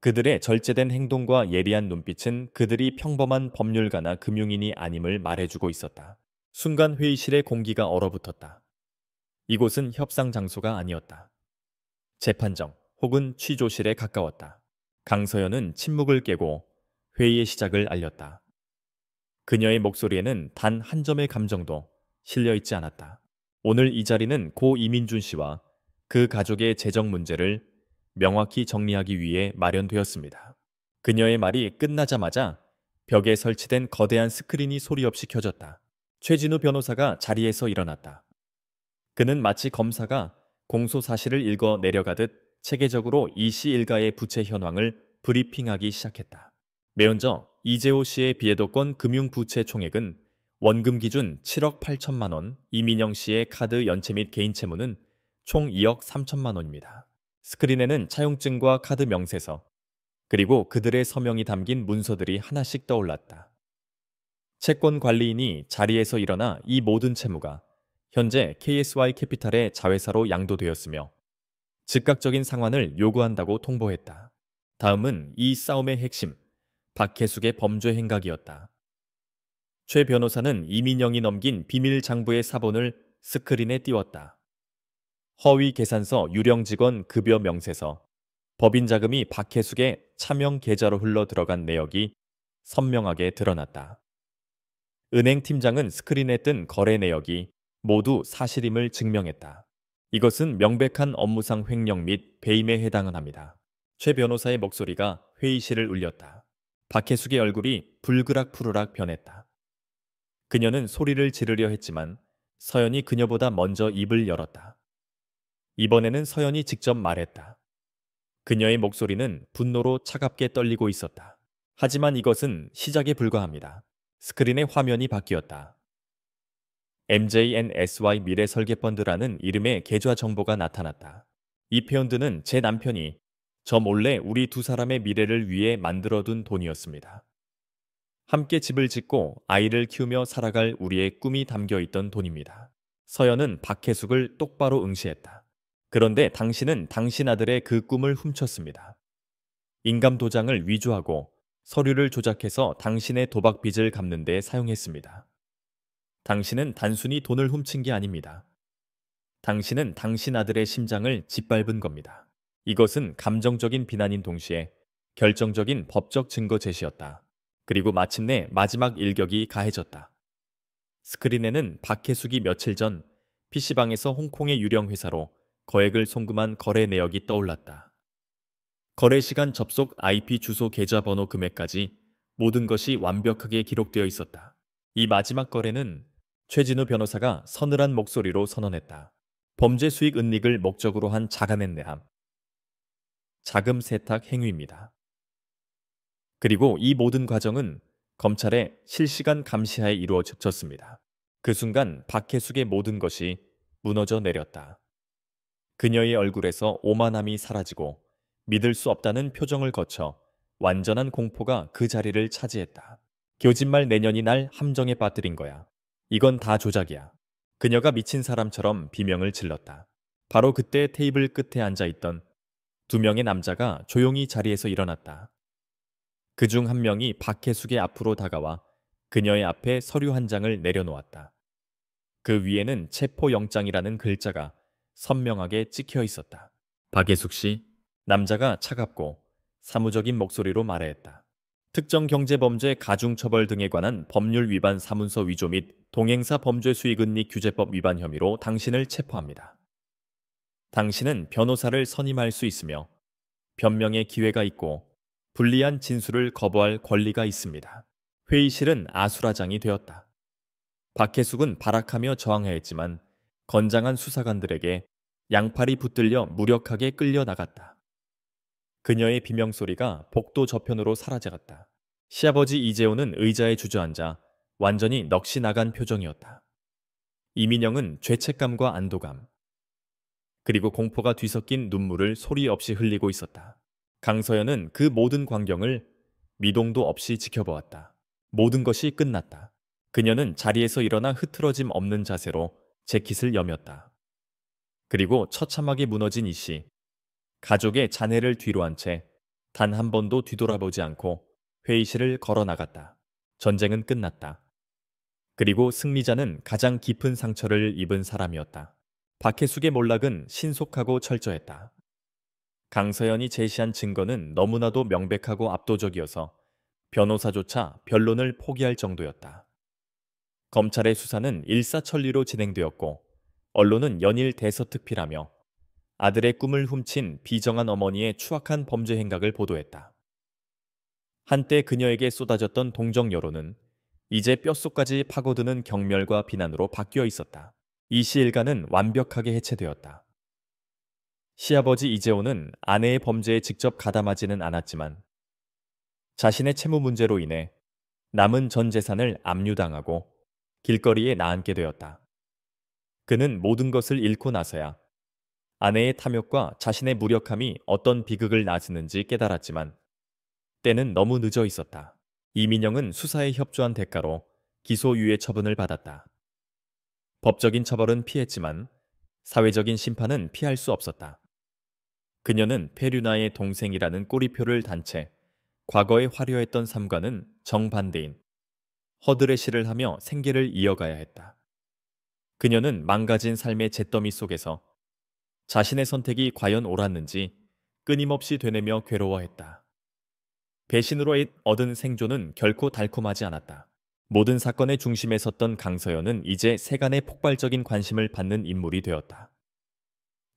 그들의 절제된 행동과 예리한 눈빛은 그들이 평범한 법률가나 금융인이 아님을 말해주고 있었다. 순간 회의실의 공기가 얼어붙었다. 이곳은 협상 장소가 아니었다. 재판정 혹은 취조실에 가까웠다. 강서연은 침묵을 깨고 회의의 시작을 알렸다. 그녀의 목소리에는 단 한 점의 감정도 실려 있지 않았다. 오늘 이 자리는 고 이민준 씨와 그 가족의 재정 문제를 명확히 정리하기 위해 마련되었습니다. 그녀의 말이 끝나자마자 벽에 설치된 거대한 스크린이 소리 없이 켜졌다. 최진우 변호사가 자리에서 일어났다. 그는 마치 검사가 공소 사실을 읽어 내려가듯 체계적으로 이 씨 일가의 부채 현황을 브리핑하기 시작했다. 매먼저 이재호 씨의 비해도권 금융부채 총액은 원금 기준 7억 8천만 원, 이민영 씨의 카드 연체 및 개인 채무는 총 2억 3천만 원입니다. 스크린에는 차용증과 카드 명세서, 그리고 그들의 서명이 담긴 문서들이 하나씩 떠올랐다. 채권 관리인이 자리에서 일어나 이 모든 채무가 현재 KSY 캐피탈의 자회사로 양도되었으며 즉각적인 상환을 요구한다고 통보했다. 다음은 이 싸움의 핵심, 박혜숙의 범죄 행각이었다. 최 변호사는 이민영이 넘긴 비밀 장부의 사본을 스크린에 띄웠다. 허위 계산서 유령 직원 급여 명세서, 법인 자금이 박혜숙의 차명 계좌로 흘러 들어간 내역이 선명하게 드러났다. 은행 팀장은 스크린에 뜬 거래 내역이 모두 사실임을 증명했다. 이것은 명백한 업무상 횡령 및 배임에 해당은 합니다. 최 변호사의 목소리가 회의실을 울렸다. 박혜숙의 얼굴이 불그락푸르락 변했다. 그녀는 소리를 지르려 했지만 서연이 그녀보다 먼저 입을 열었다. 이번에는 서연이 직접 말했다. 그녀의 목소리는 분노로 차갑게 떨리고 있었다. 하지만 이것은 시작에 불과합니다. 스크린의 화면이 바뀌었다. MJNSY 미래설계펀드라는 이름의 계좌 정보가 나타났다. 이 펀드는 제 남편이 저 몰래 우리 두 사람의 미래를 위해 만들어둔 돈이었습니다. 함께 집을 짓고 아이를 키우며 살아갈 우리의 꿈이 담겨 있던 돈입니다. 서연은 박혜숙을 똑바로 응시했다. 그런데 당신은 당신 아들의 그 꿈을 훔쳤습니다. 인감 도장을 위조하고 서류를 조작해서 당신의 도박 빚을 갚는 데 사용했습니다. 당신은 단순히 돈을 훔친 게 아닙니다. 당신은 당신 아들의 심장을 짓밟은 겁니다. 이것은 감정적인 비난인 동시에 결정적인 법적 증거 제시였다. 그리고 마침내 마지막 일격이 가해졌다. 스크린에는 박혜숙이 며칠 전 PC방에서 홍콩의 유령 회사로 거액을 송금한 거래 내역이 떠올랐다. 거래 시간, 접속 IP 주소, 계좌번호, 금액까지 모든 것이 완벽하게 기록되어 있었다. 이 마지막 거래는 최진우 변호사가 서늘한 목소리로 선언했다. 범죄 수익 은닉을 목적으로 한 자간의 내함, 자금 세탁 행위입니다. 그리고 이 모든 과정은 검찰의 실시간 감시하에 이루어졌습니다. 그 순간 박혜숙의 모든 것이 무너져 내렸다. 그녀의 얼굴에서 오만함이 사라지고 믿을 수 없다는 표정을 거쳐 완전한 공포가 그 자리를 차지했다. 교진말 내년이 날 함정에 빠뜨린 거야. 이건 다 조작이야. 그녀가 미친 사람처럼 비명을 질렀다. 바로 그때 테이블 끝에 앉아있던 두 명의 남자가 조용히 자리에서 일어났다. 그중 한 명이 박혜숙의 앞으로 다가와 그녀의 앞에 서류 한 장을 내려놓았다. 그 위에는 체포영장이라는 글자가 선명하게 찍혀 있었다. 박혜숙 씨, 남자가 차갑고 사무적인 목소리로 말했다. 특정 경제범죄 가중처벌 등에 관한 법률 위반 사문서 위조 및 동행사 범죄 수익은닉 규제법 위반 혐의로 당신을 체포합니다. 당신은 변호사를 선임할 수 있으며 변명의 기회가 있고 불리한 진술을 거부할 권리가 있습니다. 회의실은 아수라장이 되었다. 박혜숙은 발악하며 저항하였지만 건장한 수사관들에게 양팔이 붙들려 무력하게 끌려나갔다. 그녀의 비명소리가 복도 저편으로 사라져갔다. 시아버지 이재호는 의자에 주저앉아 완전히 넋이 나간 표정이었다. 이민영은 죄책감과 안도감, 그리고 공포가 뒤섞인 눈물을 소리 없이 흘리고 있었다. 강서연은 그 모든 광경을 미동도 없이 지켜보았다. 모든 것이 끝났다. 그녀는 자리에서 일어나 흐트러짐 없는 자세로 재킷을 여몄다. 그리고 처참하게 무너진 이씨, 가족의 잔해를 뒤로 한 채 단 한 번도 뒤돌아보지 않고 회의실을 걸어 나갔다. 전쟁은 끝났다. 그리고 승리자는 가장 깊은 상처를 입은 사람이었다. 박혜숙의 몰락은 신속하고 철저했다. 강서연이 제시한 증거는 너무나도 명백하고 압도적이어서 변호사조차 변론을 포기할 정도였다. 검찰의 수사는 일사천리로 진행되었고 언론은 연일 대서특필하며 아들의 꿈을 훔친 비정한 어머니의 추악한 범죄 행각을 보도했다. 한때 그녀에게 쏟아졌던 동정 여론은 이제 뼛속까지 파고드는 경멸과 비난으로 바뀌어 있었다. 이 시일가는 완벽하게 해체되었다. 시아버지 이재호는 아내의 범죄에 직접 가담하지는 않았지만 자신의 채무 문제로 인해 남은 전 재산을 압류당하고 길거리에 나앉게 되었다. 그는 모든 것을 잃고 나서야 아내의 탐욕과 자신의 무력함이 어떤 비극을 낳았는지 깨달았지만 때는 너무 늦어 있었다. 이민영은 수사에 협조한 대가로 기소유예 처분을 받았다. 법적인 처벌은 피했지만 사회적인 심판은 피할 수 없었다. 그녀는 페류나의 동생이라는 꼬리표를 단 채 과거에 화려했던 삶과는 정반대인 허드레시를 하며 생계를 이어가야 했다. 그녀는 망가진 삶의 잿더미 속에서 자신의 선택이 과연 옳았는지 끊임없이 되뇌며 괴로워했다. 배신으로 얻은 생존은 결코 달콤하지 않았다. 모든 사건의 중심에 섰던 강서연은 이제 세간의 폭발적인 관심을 받는 인물이 되었다.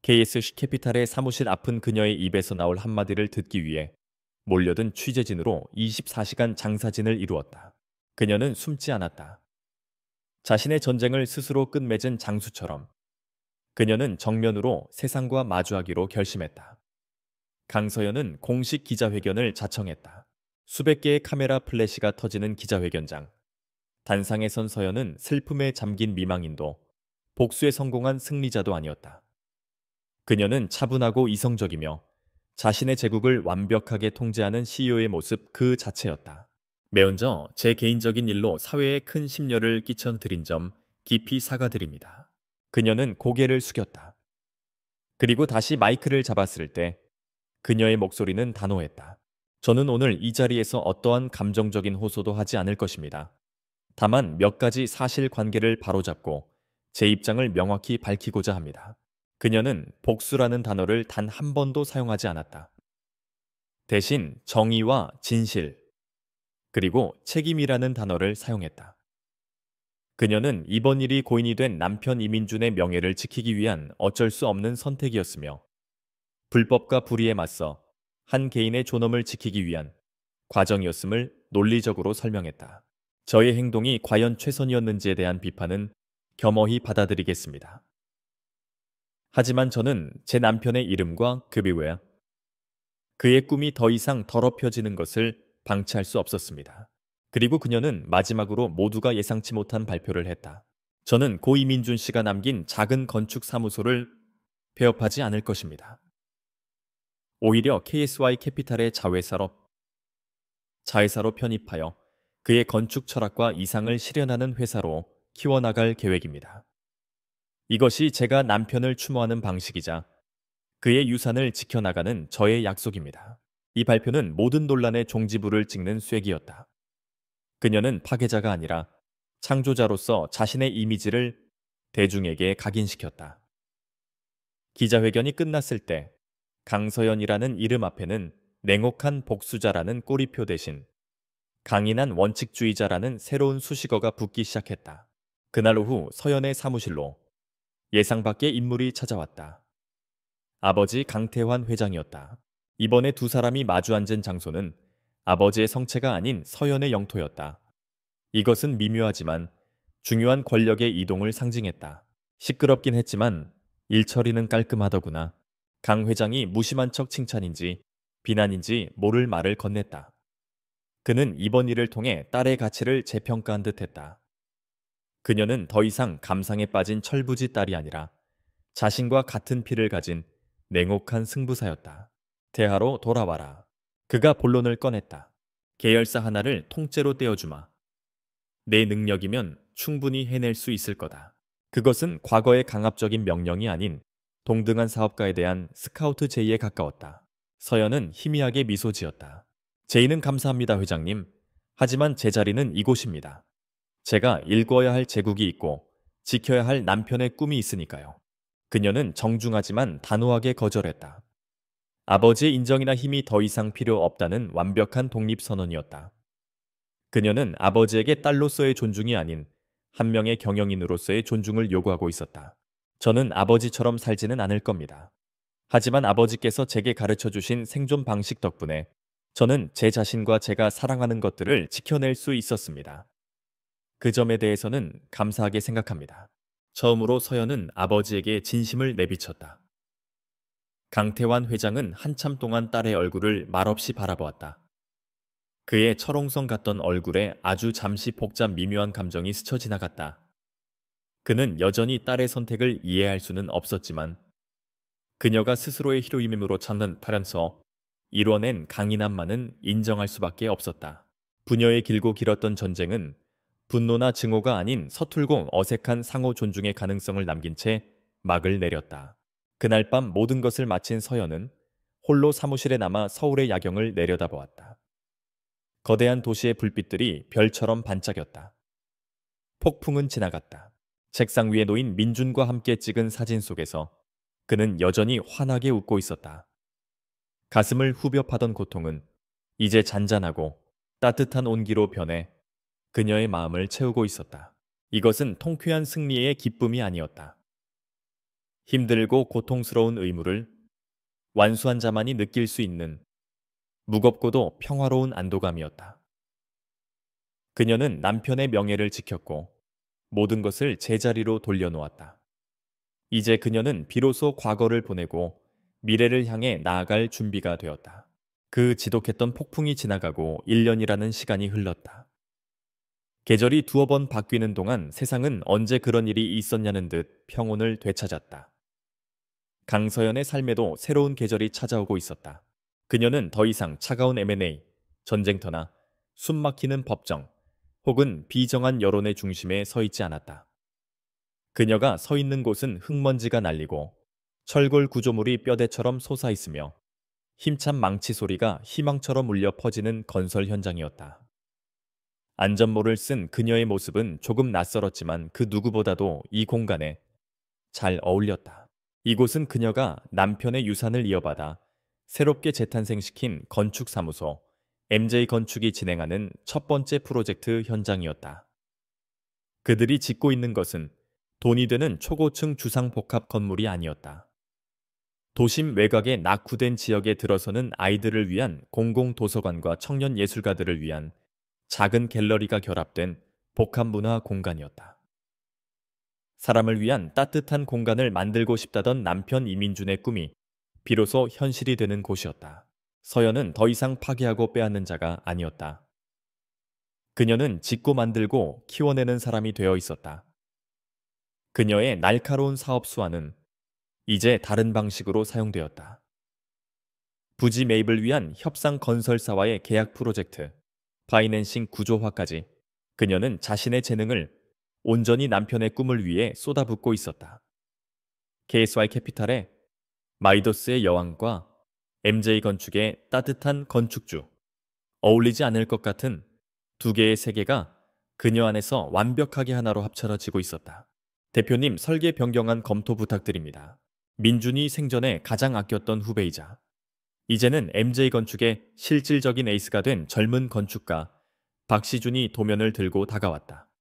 KS 캐피탈의 사무실 앞은 그녀의 입에서 나올 한마디를 듣기 위해 몰려든 취재진으로 24시간 장사진을 이루었다. 그녀는 숨지 않았다. 자신의 전쟁을 스스로 끝맺은 장수처럼 그녀는 정면으로 세상과 마주하기로 결심했다. 강서연은 공식 기자회견을 자청했다. 수백 개의 카메라 플래시가 터지는 기자회견장. 단상에 선 서연은 슬픔에 잠긴 미망인도 복수에 성공한 승리자도 아니었다. 그녀는 차분하고 이성적이며 자신의 제국을 완벽하게 통제하는 CEO의 모습 그 자체였다. 매언저 제 개인적인 일로 사회에 큰 심려를 끼쳐드린 점 깊이 사과드립니다. 그녀는 고개를 숙였다. 그리고 다시 마이크를 잡았을 때 그녀의 목소리는 단호했다. 저는 오늘 이 자리에서 어떠한 감정적인 호소도 하지 않을 것입니다. 다만 몇 가지 사실관계를 바로잡고 제 입장을 명확히 밝히고자 합니다. 그녀는 복수라는 단어를 단 한 번도 사용하지 않았다. 대신 정의와 진실, 그리고 책임이라는 단어를 사용했다. 그녀는 이번 일이 고인이 된 남편 이민준의 명예를 지키기 위한 어쩔 수 없는 선택이었으며 불법과 불의에 맞서 한 개인의 존엄을 지키기 위한 과정이었음을 논리적으로 설명했다. 저의 행동이 과연 최선이었는지에 대한 비판은 겸허히 받아들이겠습니다. 하지만 저는 제 남편의 이름과 급여 외 그의 꿈이 더 이상 더럽혀지는 것을 방치할 수 없었습니다. 그리고 그녀는 마지막으로 모두가 예상치 못한 발표를 했다. 저는 고 이민준 씨가 남긴 작은 건축 사무소를 폐업하지 않을 것입니다. 오히려 KSY 캐피탈의 자회사로 편입하여 그의 건축 철학과 이상을 실현하는 회사로 키워나갈 계획입니다. 이것이 제가 남편을 추모하는 방식이자 그의 유산을 지켜나가는 저의 약속입니다. 이 발표는 모든 논란의 종지부를 찍는 쐐기였다. 그녀는 파괴자가 아니라 창조자로서 자신의 이미지를 대중에게 각인시켰다. 기자회견이 끝났을 때 강서연이라는 이름 앞에는 냉혹한 복수자라는 꼬리표 대신 강인한 원칙주의자라는 새로운 수식어가 붙기 시작했다. 그날 오후 서연의 사무실로 예상 밖의 인물이 찾아왔다. 아버지 강태환 회장이었다. 이번에 두 사람이 마주 앉은 장소는 아버지의 성체가 아닌 서연의 영토였다. 이것은 미묘하지만 중요한 권력의 이동을 상징했다. 시끄럽긴 했지만 일처리는 깔끔하더구나. 강 회장이 무심한 척 칭찬인지 비난인지 모를 말을 건넸다. 그는 이번 일을 통해 딸의 가치를 재평가한 듯했다. 그녀는 더 이상 감상에 빠진 철부지 딸이 아니라 자신과 같은 피를 가진 냉혹한 승부사였다. 대하로 돌아와라. 그가 본론을 꺼냈다. 계열사 하나를 통째로 떼어주마. 내 능력이면 충분히 해낼 수 있을 거다. 그것은 과거의 강압적인 명령이 아닌 동등한 사업가에 대한 스카우트 제의에 가까웠다. 서연은 희미하게 미소 지었다. 제의는 감사합니다, 회장님. 하지만 제 자리는 이곳입니다. 제가 일궈야 할 제국이 있고 지켜야 할 남편의 꿈이 있으니까요. 그녀는 정중하지만 단호하게 거절했다. 아버지의 인정이나 힘이 더 이상 필요 없다는 완벽한 독립선언이었다. 그녀는 아버지에게 딸로서의 존중이 아닌 한 명의 경영인으로서의 존중을 요구하고 있었다. 저는 아버지처럼 살지는 않을 겁니다. 하지만 아버지께서 제게 가르쳐 주신 생존 방식 덕분에 저는 제 자신과 제가 사랑하는 것들을 지켜낼 수 있었습니다. 그 점에 대해서는 감사하게 생각합니다. 처음으로 서연은 아버지에게 진심을 내비쳤다. 강태환 회장은 한참 동안 딸의 얼굴을 말없이 바라보았다. 그의 철옹성 같던 얼굴에 아주 잠시 복잡 미묘한 감정이 스쳐 지나갔다. 그는 여전히 딸의 선택을 이해할 수는 없었지만 그녀가 스스로의 히로임으로 찾는 파련서 이뤄낸 강인함만은 인정할 수밖에 없었다. 부녀의 길고 길었던 전쟁은 분노나 증오가 아닌 서툴고 어색한 상호 존중의 가능성을 남긴 채 막을 내렸다. 그날 밤 모든 것을 마친 서연은 홀로 사무실에 남아 서울의 야경을 내려다보았다. 거대한 도시의 불빛들이 별처럼 반짝였다. 폭풍은 지나갔다. 책상 위에 놓인 민준과 함께 찍은 사진 속에서 그는 여전히 환하게 웃고 있었다. 가슴을 후벼 파던 고통은 이제 잔잔하고 따뜻한 온기로 변해 그녀의 마음을 채우고 있었다. 이것은 통쾌한 승리의 기쁨이 아니었다. 힘들고 고통스러운 의무를 완수한 자만이 느낄 수 있는 무겁고도 평화로운 안도감이었다. 그녀는 남편의 명예를 지켰고 모든 것을 제자리로 돌려놓았다. 이제 그녀는 비로소 과거를 보내고 미래를 향해 나아갈 준비가 되었다. 그 지독했던 폭풍이 지나가고 1년이라는 시간이 흘렀다. 계절이 두어 번 바뀌는 동안 세상은 언제 그런 일이 있었냐는 듯 평온을 되찾았다. 강서연의 삶에도 새로운 계절이 찾아오고 있었다. 그녀는 더 이상 차가운 M&A, 전쟁터나 숨막히는 법정, 혹은 비정한 여론의 중심에 서 있지 않았다. 그녀가 서 있는 곳은 흙먼지가 날리고 철골 구조물이 뼈대처럼 솟아있으며 힘찬 망치 소리가 희망처럼 울려 퍼지는 건설 현장이었다. 안전모를 쓴 그녀의 모습은 조금 낯설었지만 그 누구보다도 이 공간에 잘 어울렸다. 이곳은 그녀가 남편의 유산을 이어받아 새롭게 재탄생시킨 건축사무소 MJ건축이 진행하는 첫 번째 프로젝트 현장이었다. 그들이 짓고 있는 것은 돈이 되는 초고층 주상복합 건물이 아니었다. 도심 외곽의 낙후된 지역에 들어서는 아이들을 위한 공공도서관과 청년 예술가들을 위한 작은 갤러리가 결합된 복합문화 공간이었다. 사람을 위한 따뜻한 공간을 만들고 싶다던 남편 이민준의 꿈이 비로소 현실이 되는 곳이었다. 서연은 더 이상 파괴하고 빼앗는 자가 아니었다. 그녀는 짓고 만들고 키워내는 사람이 되어 있었다. 그녀의 날카로운 사업 수완은 이제 다른 방식으로 사용되었다. 부지 매입을 위한 협상 건설사와의 계약 프로젝트, 파이낸싱 구조화까지 그녀는 자신의 재능을 온전히 남편의 꿈을 위해 쏟아붓고 있었다. KSY 캐피탈의 마이더스의 여왕과 MJ건축의 따뜻한 건축주, 어울리지 않을 것 같은 두 개의 세계가 그녀 안에서 완벽하게 하나로 합쳐지고 있었다. 대표님, 설계 변경안 검토 부탁드립니다. 민준이 생전에 가장 아꼈던 후배이자 이제는 MJ건축의 실질적인 에이스가 된 젊은 건축가 박시준이 도면을 들고 다가왔다.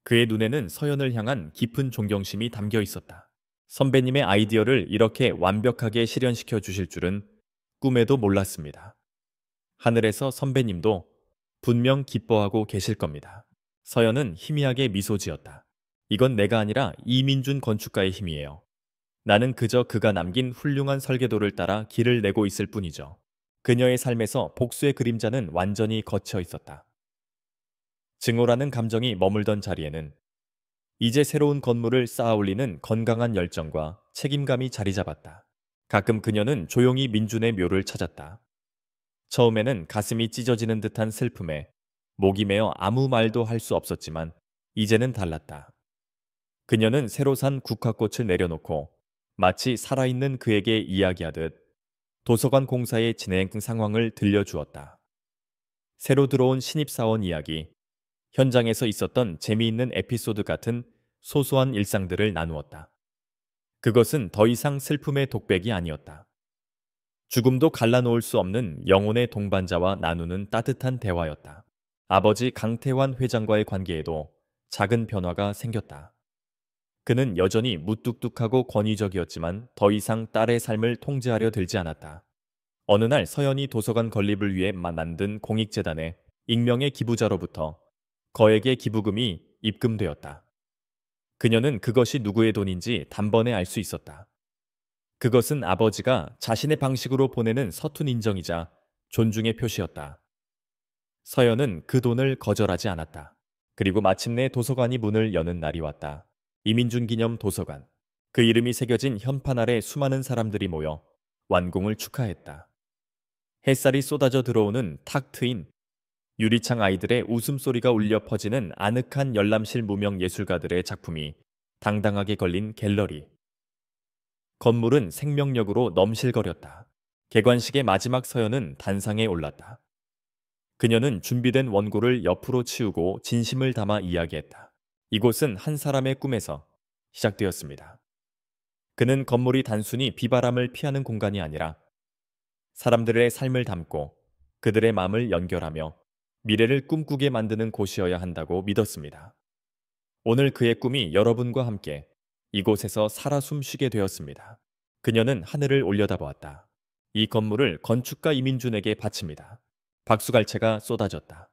그의 눈에는 서연을 향한 깊은 존경심이 담겨 있었다. 선배님의 아이디어를 이렇게 완벽하게 실현시켜 주실 줄은 꿈에도 몰랐습니다. 하늘에서 선배님도 분명 기뻐하고 계실 겁니다. 서연은 희미하게 미소 지었다. 이건 내가 아니라 이민준 건축가의 힘이에요. 나는 그저 그가 남긴 훌륭한 설계도를 따라 길을 내고 있을 뿐이죠. 그녀의 삶에서 복수의 그림자는 완전히 걷혀 있었다. 증오라는 감정이 머물던 자리에는 이제 새로운 건물을 쌓아올리는 건강한 열정과 책임감이 자리 잡았다. 가끔 그녀는 조용히 민준의 묘를 찾았다. 처음에는 가슴이 찢어지는 듯한 슬픔에 목이 메어 아무 말도 할 수 없었지만 이제는 달랐다. 그녀는 새로 산 국화꽃을 내려놓고 마치 살아있는 그에게 이야기하듯 도서관 공사의 진행 상황을 들려주었다. 새로 들어온 신입사원 이야기, 현장에서 있었던 재미있는 에피소드 같은 소소한 일상들을 나누었다. 그것은 더 이상 슬픔의 독백이 아니었다. 죽음도 갈라놓을 수 없는 영혼의 동반자와 나누는 따뜻한 대화였다. 아버지 강태환 회장과의 관계에도 작은 변화가 생겼다. 그는 여전히 무뚝뚝하고 권위적이었지만 더 이상 딸의 삶을 통제하려 들지 않았다. 어느 날 서연이 도서관 건립을 위해 만든 공익재단에 익명의 기부자로부터 거액의 기부금이 입금되었다. 그녀는 그것이 누구의 돈인지 단번에 알 수 있었다. 그것은 아버지가 자신의 방식으로 보내는 서툰 인정이자 존중의 표시였다. 서연은 그 돈을 거절하지 않았다. 그리고 마침내 도서관이 문을 여는 날이 왔다. 이민준 기념 도서관. 그 이름이 새겨진 현판 아래 수많은 사람들이 모여 완공을 축하했다. 햇살이 쏟아져 들어오는 탁 트인 유리창, 아이들의 웃음소리가 울려 퍼지는 아늑한 열람실 무명 예술가들의 작품이 당당하게 걸린 갤러리. 건물은 생명력으로 넘실거렸다. 개관식의 마지막 서연은 단상에 올랐다. 그녀는 준비된 원고를 옆으로 치우고 진심을 담아 이야기했다. 이곳은 한 사람의 꿈에서 시작되었습니다. 그는 건물이 단순히 비바람을 피하는 공간이 아니라 사람들의 삶을 담고 그들의 마음을 연결하며 미래를 꿈꾸게 만드는 곳이어야 한다고 믿었습니다. 오늘 그의 꿈이 여러분과 함께 이곳에서 살아 숨쉬게 되었습니다. 그녀는 하늘을 올려다보았다. 이 건물을 건축가 이민준에게 바칩니다. 박수갈채가 쏟아졌다.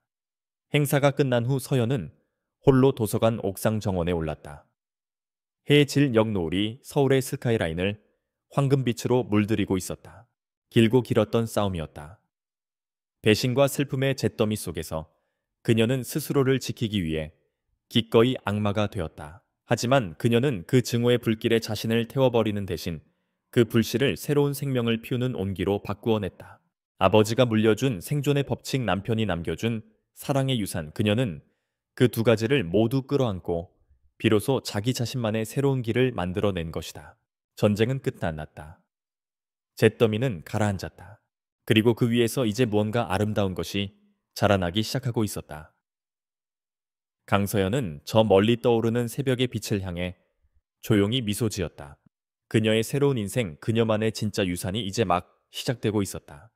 행사가 끝난 후 서연은 홀로 도서관 옥상 정원에 올랐다. 해질 역노을이 서울의 스카이라인을 황금빛으로 물들이고 있었다. 길고 길었던 싸움이었다. 배신과 슬픔의 잿더미 속에서 그녀는 스스로를 지키기 위해 기꺼이 악마가 되었다. 하지만 그녀는 그 증오의 불길에 자신을 태워버리는 대신 그 불씨를 새로운 생명을 피우는 온기로 바꾸어냈다. 아버지가 물려준 생존의 법칙, 남편이 남겨준 사랑의 유산, 그녀는 그 두 가지를 모두 끌어안고 비로소 자기 자신만의 새로운 길을 만들어낸 것이다. 전쟁은 끝 안 났다. 잿더미는 가라앉았다. 그리고 그 위에서 이제 무언가 아름다운 것이 자라나기 시작하고 있었다. 강서연은 저 멀리 떠오르는 새벽의 빛을 향해 조용히 미소 지었다. 그녀의 새로운 인생, 그녀만의 진짜 유산이 이제 막 시작되고 있었다.